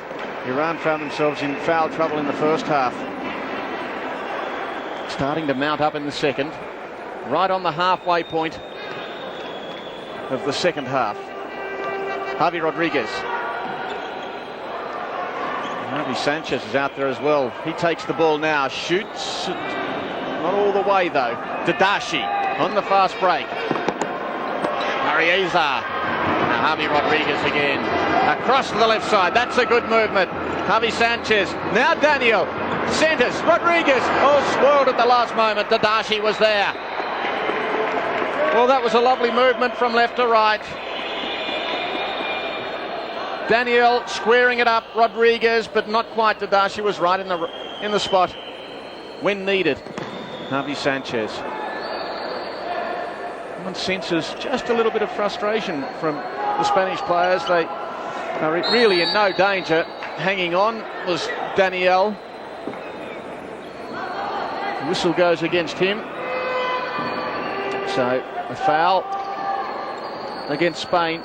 Iran found themselves in foul trouble in the first half. Starting to mount up in the second. Right on the halfway point of the second half. Javi Rodriguez. Javi Sanchez is out there as well. He takes the ball now, shoots. Not all the way though. Tadashi on the fast break. Ariza. Now Javi Rodriguez again. Across to the left side. That's a good movement. Javi Sanchez. Now Daniel. Centers. Rodriguez. Oh, swirled at the last moment. Tadashi was there. Well, that was a lovely movement from left to right. Daniel squaring it up. Rodriguez, but not quite. Tadashi was right in the spot when needed. Javi Sanchez. One senses just a little bit of frustration from the Spanish players. They are really in no danger. Hanging on was Daniel. The whistle goes against him. So a foul against Spain.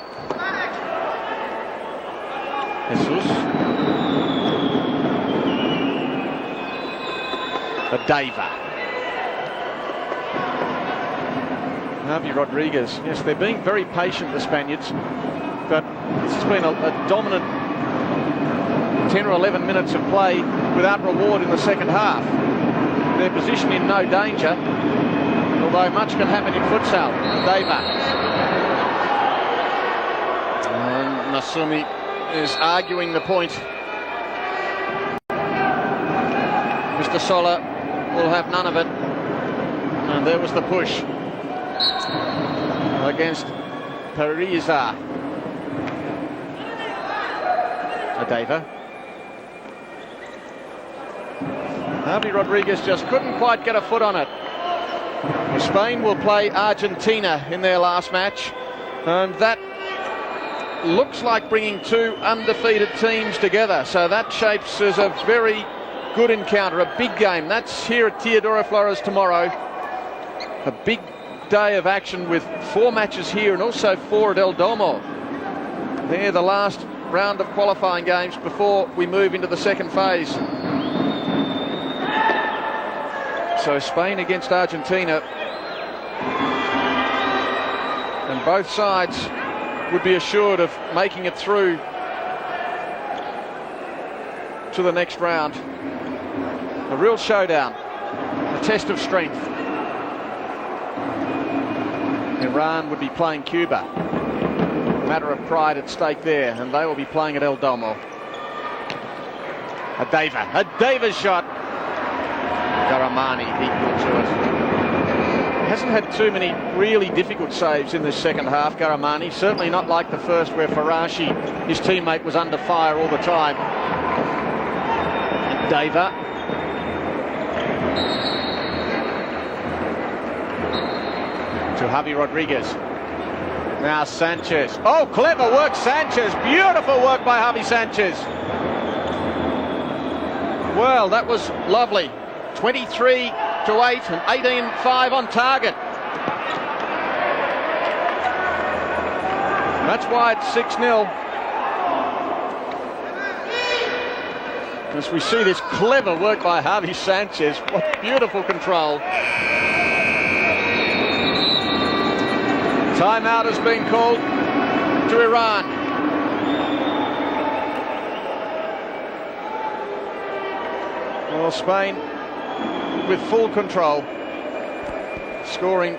Jesus. Adeva. Javi Rodriguez. Yes, they're being very patient, the Spaniards, but this has been a dominant 10 or 11 minutes of play without reward in the second half. Their position in no danger, although much can happen in futsal. Adeva. And Nasumi is arguing the point. Mr. Sola will have none of it. And there was the push against Pariza. Adeva. Javi Rodriguez just couldn't quite get a foot on it. Spain will play Argentina in their last match, and that looks like bringing 2 undefeated teams together. So that shapes as a very good encounter, a big game. That's here at Teodoro Flores tomorrow. A big day of action with 4 matches here and also 4 at El Domo. They're the last round of qualifying games before we move into the second phase. So Spain against Argentina, and both sides would be assured of making it through to the next round. A real showdown, a test of strength. Iran would be playing Cuba. A matter of pride at stake there, and they will be playing at El Domo. Adeva's shot. Garamani equal to it. Hasn't had too many really difficult saves in this second half, Garamani. Certainly not like the first where Farashi, his teammate, was under fire all the time. Adeva. To Javi Rodriguez. Now Sanchez. Oh, clever work, Sanchez. Beautiful work by Javi Sanchez. Well, that was lovely. 23-8 and 18-5 on target. That's why it's 6-0. As we see this clever work by Javi Sanchez. What beautiful control. Timeout has been called to Iran. Well, Spain with full control, scoring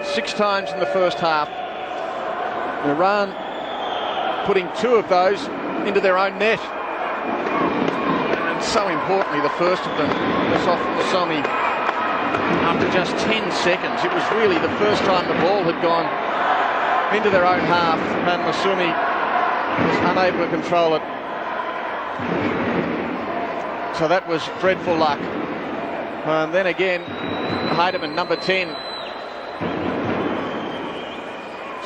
6 times in the first half. Iran putting 2 of those into their own net. And so importantly, the first of them was off Masumi after just 10 seconds. It was really the first time the ball had gone into their own half, and Masumi was unable to control it. So that was dreadful luck. And then again, Heidemann, number 10.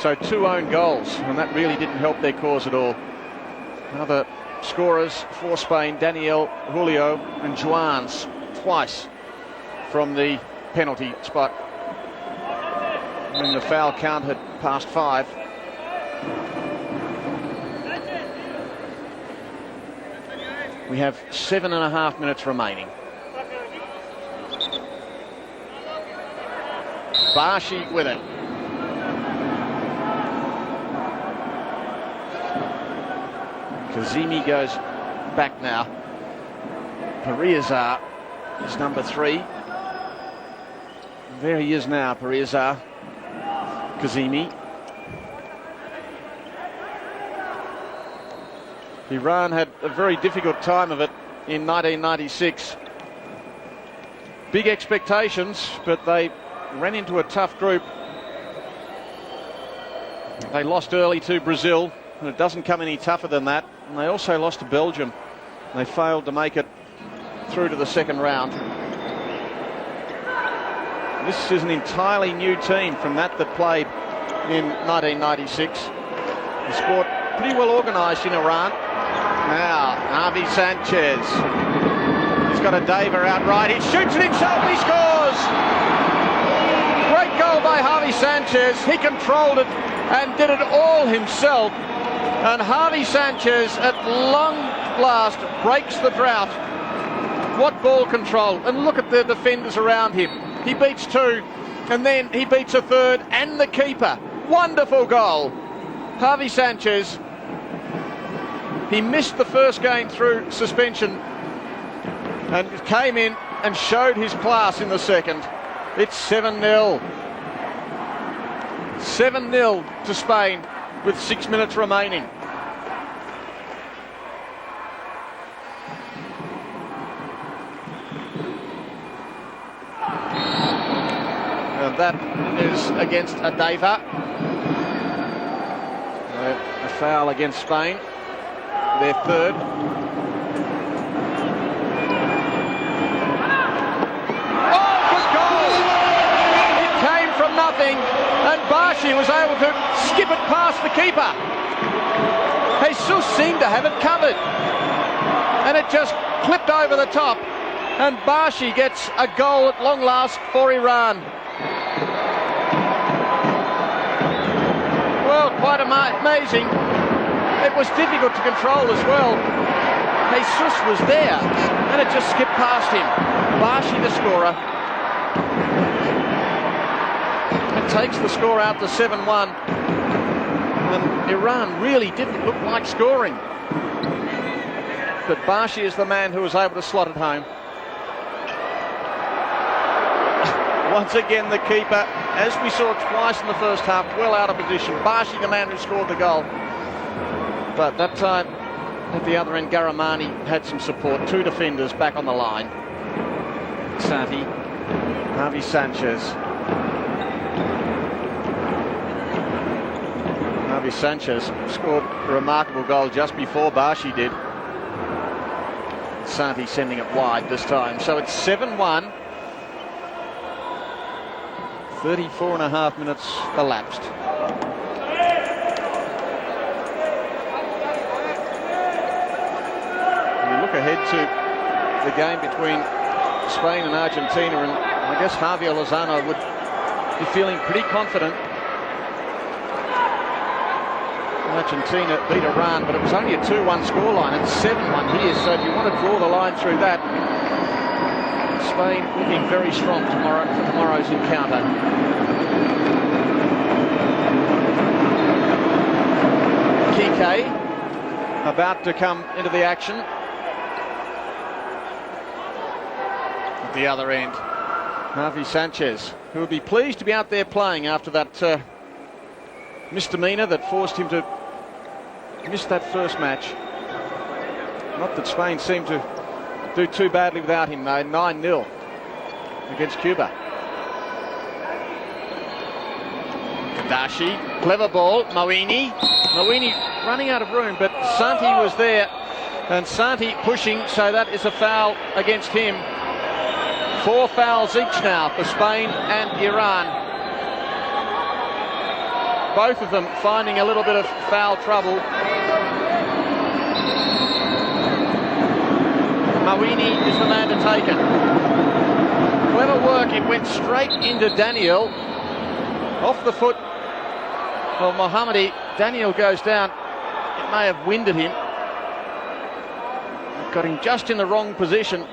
So 2 own goals, and that really didn't help their cause at all. Other scorers for Spain, Daniel, Julio and Juans, twice from the penalty spot when the foul count had passed 5. We have 7.5 minutes remaining. Bashi with it. Kazemi goes back now. Pariazar is number 3. There he is now, Pariazar. Kazemi. Iran had a very difficult time of it in 1996. Big expectations, but they ran into a tough group. They lost early to Brazil, and it doesn't come any tougher than that. And they also lost to Belgium. They failed to make it through to the second round. This is an entirely new team from that played in 1996. The sport pretty well organised in Iran. Now, Javi Sanchez. He's got a Daver out right. He shoots it himself. He scores! Great goal by Javi Sanchez. He controlled it and did it all himself. And Javi Sanchez, at long last, breaks the drought. What ball control. And look at the defenders around him. He beats 2, and then he beats a 3rd and the keeper. Wonderful goal. Javi Sanchez. He missed the first game through suspension and came in and showed his class in the second. It's 7-0. 7-0 to Spain with 6 minutes remaining. And that is against Adeva. A foul against Spain. Their 3rd. Oh, good goal! It came from nothing, and Bashi was able to skip it past the keeper. Jesus seemed to have it covered, and it just clipped over the top, and Bashi gets a goal at long last for Iran. Well, quite amazing. It was difficult to control as well. Jesus was there, and it just skipped past him. Bashi, the scorer. It takes the score out to 7-1. And Iran really didn't look like scoring. But Bashi is the man who was able to slot it home. Once again, the keeper, as we saw twice in the first half, well out of position. Bashi, the man who scored the goal. But that time, at the other end, Garamani had some support. 2 defenders back on the line. Santi, Javi Sanchez. Javi Sanchez scored a remarkable goal just before Bashi did. Santi sending it wide this time. So it's 7-1. 34.5 minutes elapsed. Ahead to the game between Spain and Argentina, and I guess Javier Lozano would be feeling pretty confident. Argentina beat Iran, but it was only a 2-1 scoreline. It's 7-1 here, so if you want to draw the line through that, Spain looking very strong for tomorrow's encounter. Kike about to come into the action. The other end, Javi Sanchez, who will be pleased to be out there playing after that misdemeanor that forced him to miss that first match. Not that Spain seemed to do too badly without him, though. 9-0 against Cuba. Dashi, clever ball, Moini running out of room, but Santi was there, and Santi pushing, so that is a foul against him. 4 fouls each now for Spain and Iran. Both of them finding a little bit of foul trouble. Moini is the man to take it. Clever work, it went straight into Daniel. Off the foot of Mohammadi. Daniel goes down. It may have winded him. Got him just in the wrong position.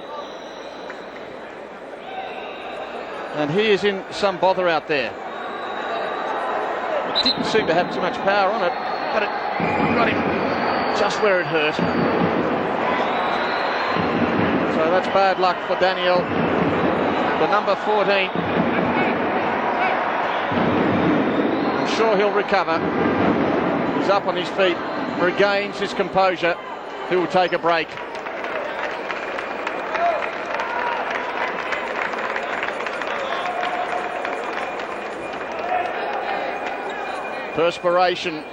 And he is in some bother out there. It didn't seem to have too much power on it, but it got him just where it hurt. So that's bad luck for Daniel, the number 14. I'm sure he'll recover. He's up on his feet, regains his composure. He will take a break. Perspiration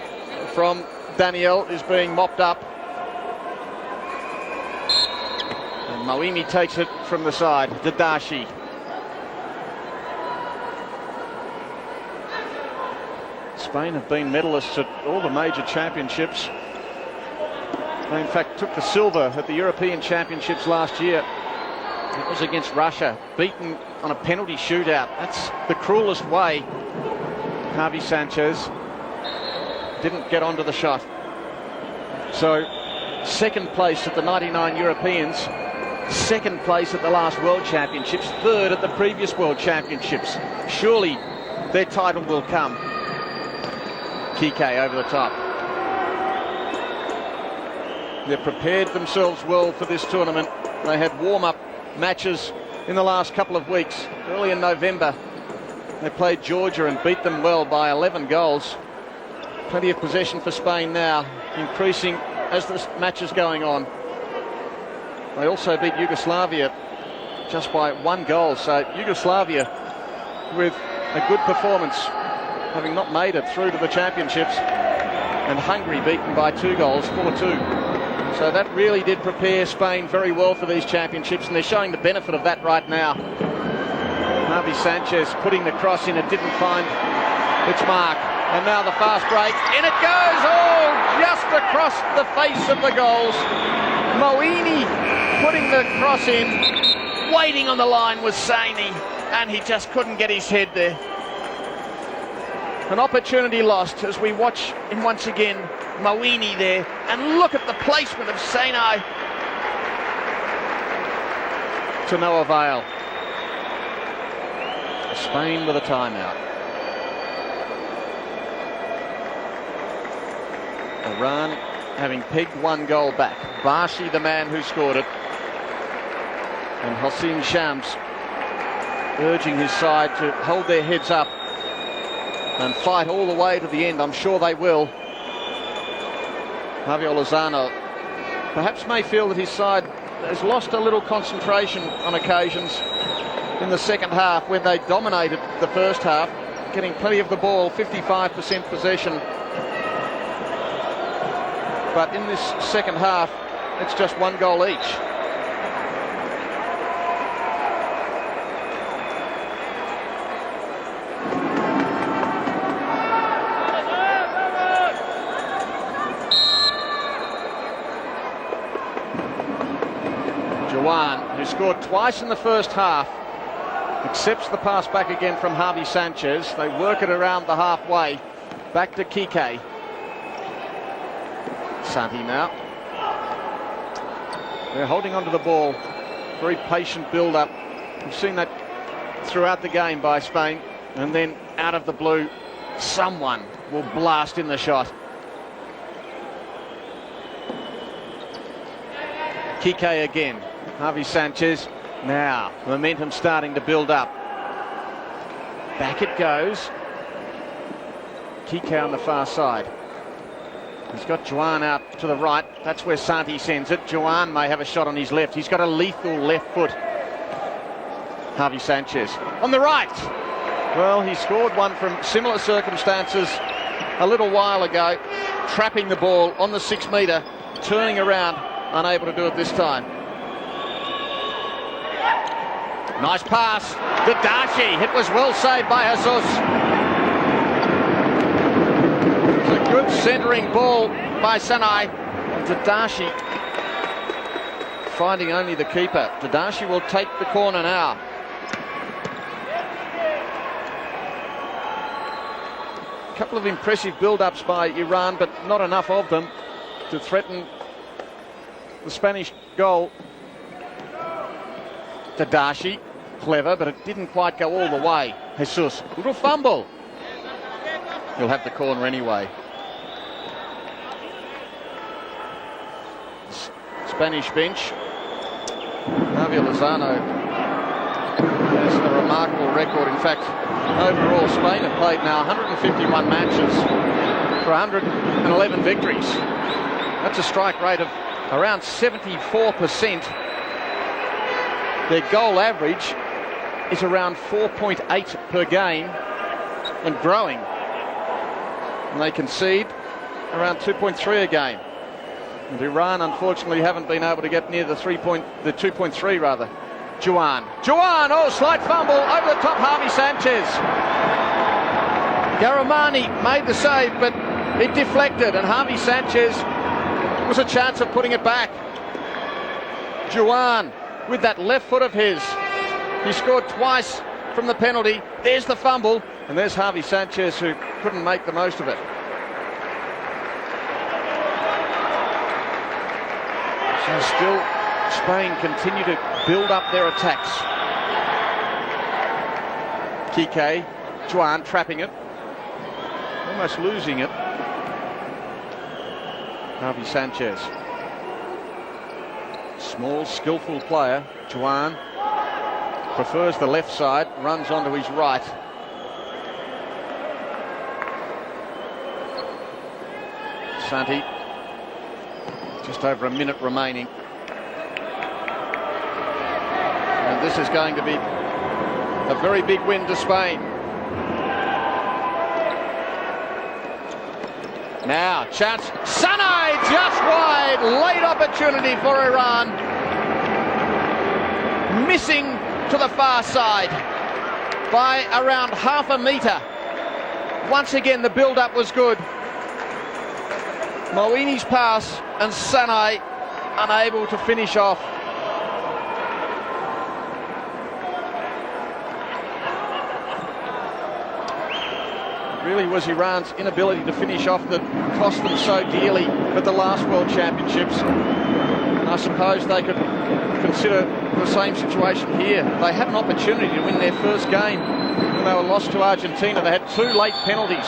from Daniel is being mopped up. And Moini takes it from the side. Dadashi. Spain have been medalists at all the major championships. They in fact took the silver at the European Championships last year. It was against Russia, beaten on a penalty shootout. That's the cruelest way. Javi Sanchez didn't get onto the shot. So, second place at the 99 Europeans, second place at the last World Championships, third at the previous World Championships. Surely their title will come. Kike over the top. They've prepared themselves well for this tournament. They had warm-up matches in the last couple of weeks. Early in November, they played Georgia and beat them well by 11 goals. Plenty of possession for Spain now, increasing as this match is going on. They also beat Yugoslavia just by 1 goal, so Yugoslavia with a good performance, having not made it through to the championships, and Hungary beaten by 2 goals, 4-2. So that really did prepare Spain very well for these championships, and they're showing the benefit of that right now. Javi Sanchez putting the cross in, it didn't find its mark. And now the fast break, in it goes, oh, just across the face of the goals. Moini putting the cross in, waiting on the line was Saini, and he just couldn't get his head there. An opportunity lost as we watch him once again, Moini there, and look at the placement of Saini. To no avail. Spain with a timeout. Iran having pegged 1 goal back. Bashi the man who scored it. And Hossein Shams urging his side to hold their heads up and fight all the way to the end. I'm sure they will. Javier Lozano perhaps may feel that his side has lost a little concentration on occasions in the second half when they dominated the first half, getting plenty of the ball, 55% possession. But in this second half, it's just 1 goal each. Jawan, who scored twice in the first half, accepts the pass back again from Javi Sanchez. They work it around the halfway. Back to Kike. Santi now. They're holding onto the ball. Very patient build-up. We've seen that throughout the game by Spain. And then out of the blue, someone will blast in the shot. Kike again. Javi Sanchez. Now, momentum starting to build up. Back it goes. Kike on the far side. He's got Juan out to the right. That's where Santi sends it. Juan may have a shot on his left. He's got a lethal left foot. Javi Sanchez on the right. Well, he scored one from similar circumstances a little while ago, trapping the ball on the 6 metre, turning around, unable to do it this time. Nice pass. Tadashi. It was well saved by Jesus. It's a good centering ball by Sanai. Tadashi finding only the keeper. Tadashi will take the corner now. A couple of impressive build-ups by Iran, but not enough of them to threaten the Spanish goal. Tadashi, clever, but it didn't quite go all the way. Jesus, little fumble. He'll have the corner anyway. Spanish bench. Javier Lozano has a remarkable record. In fact, overall, Spain have played now 151 matches for 111 victories. That's a strike rate of around 74%. Their goal average is around 4.8 per game and growing. And they concede around 2.3 a game. And Iran, unfortunately, haven't been able to get near the 2.3 rather. Juan, oh, slight fumble over the top, Javi Sanchez. Garamani made the save, but it deflected, and Javi Sanchez was a chance of putting it back. Juan, with that left foot of his, he scored twice from the penalty. There's the fumble, and there's Javi Sanchez, who couldn't make the most of it. So still, Spain continue to build up their attacks. Kike, Juan trapping it, almost losing it. Javi Sanchez, small, skillful player. Juan prefers the left side, runs onto his right. Santi, just over a minute remaining. And this is going to be a very big win to Spain. Now, chance. Sanai just wide. Late opportunity for Iran. Missing to the far side by around half a metre. Once again, the build-up was good. Moini's pass and Sanai unable to finish off. It really was Iran's inability to finish off that cost them so dearly at the last World Championships. And I suppose they could consider the same situation here. They had an opportunity to win their first game when they were lost to Argentina. They had 2 late penalties.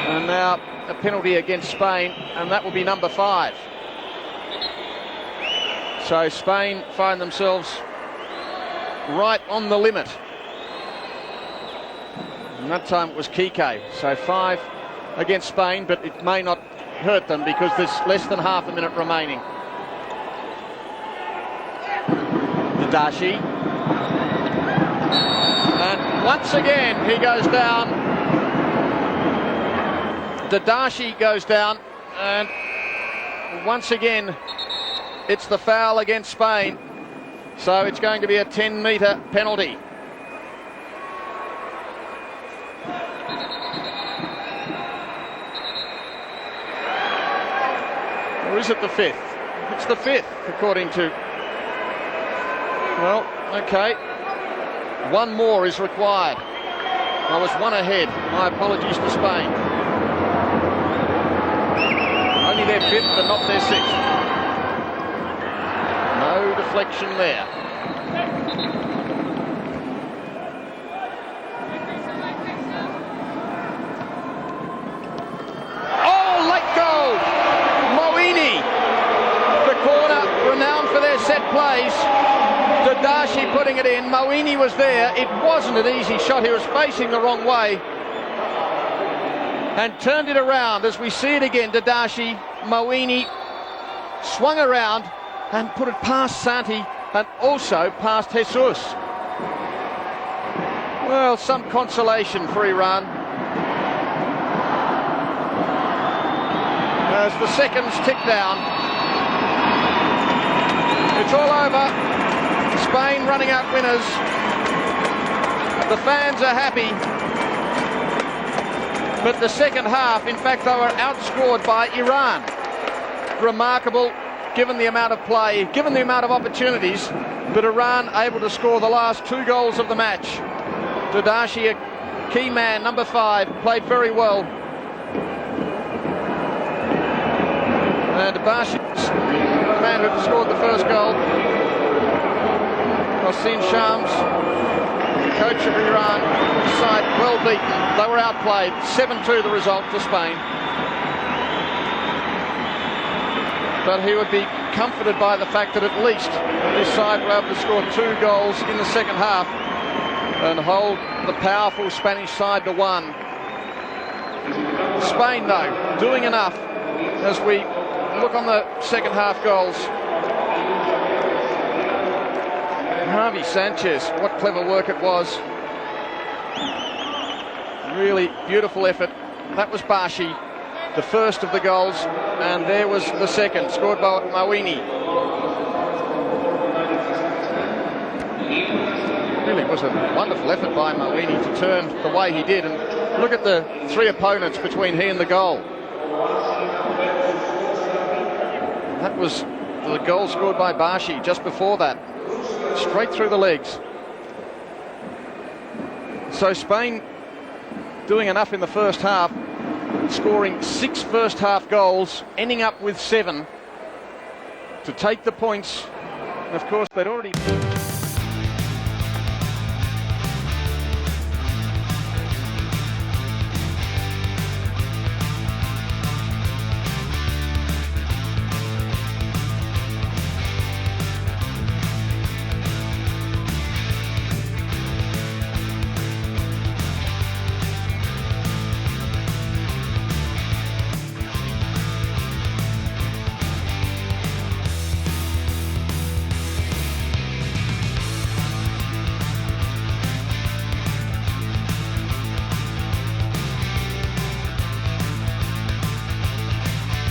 And now a penalty against Spain, and that will be number 5. So Spain find themselves right on the limit. And that time it was Kike. So 5 against Spain, but it may not hurt them because there's less than half a minute remaining. Tadashi. And once again he goes down. Tadashi goes down, and once again it's the foul against Spain, so it's going to be a 10-metre penalty. Or is it the 5th? It's the 5th, according to... Well, okay. 1 more is required. I was 1 ahead. My apologies to Spain. Only their 5th, but not their 6th. No deflection there. Oh, late goal! Moini, the corner, renowned for their set plays. Dadashi putting it in. Mawini was there. It wasn't an easy shot. He was facing the wrong way and turned it around. As we see it again, Dadashi, Mawini swung around and put it past Santi and also past Jesus. Well, some consolation for Iran as the seconds tick down. It's all over. Spain running out winners. The fans are happy. But the second half, in fact, they were outscored by Iran. Remarkable, given the amount of play, given the amount of opportunities, but Iran able to score the last 2 goals of the match. Dadashi, a key man, number 5, played very well. And Bashi, the man who scored the first goal. Hossein Shams, the coach of Iran, side well beaten. They were outplayed. 7-2 the result for Spain. But he would be comforted by the fact that at least this side were able to score 2 goals in the second half and hold the powerful Spanish side to 1. Spain, though, doing enough as we look on the second half goals. Javi Sanchez, what clever work it was. Really beautiful effort. That was Bashi, the first of the goals, and there was the second, scored by Mawini. Really was a wonderful effort by Mawini to turn the way he did, and look at the 3 opponents between he and the goal. That was the goal scored by Bashi just before that. Straight through the legs. So Spain doing enough in the first half, scoring 6 first half goals, ending up with 7 to take the points. And of course, they'd already...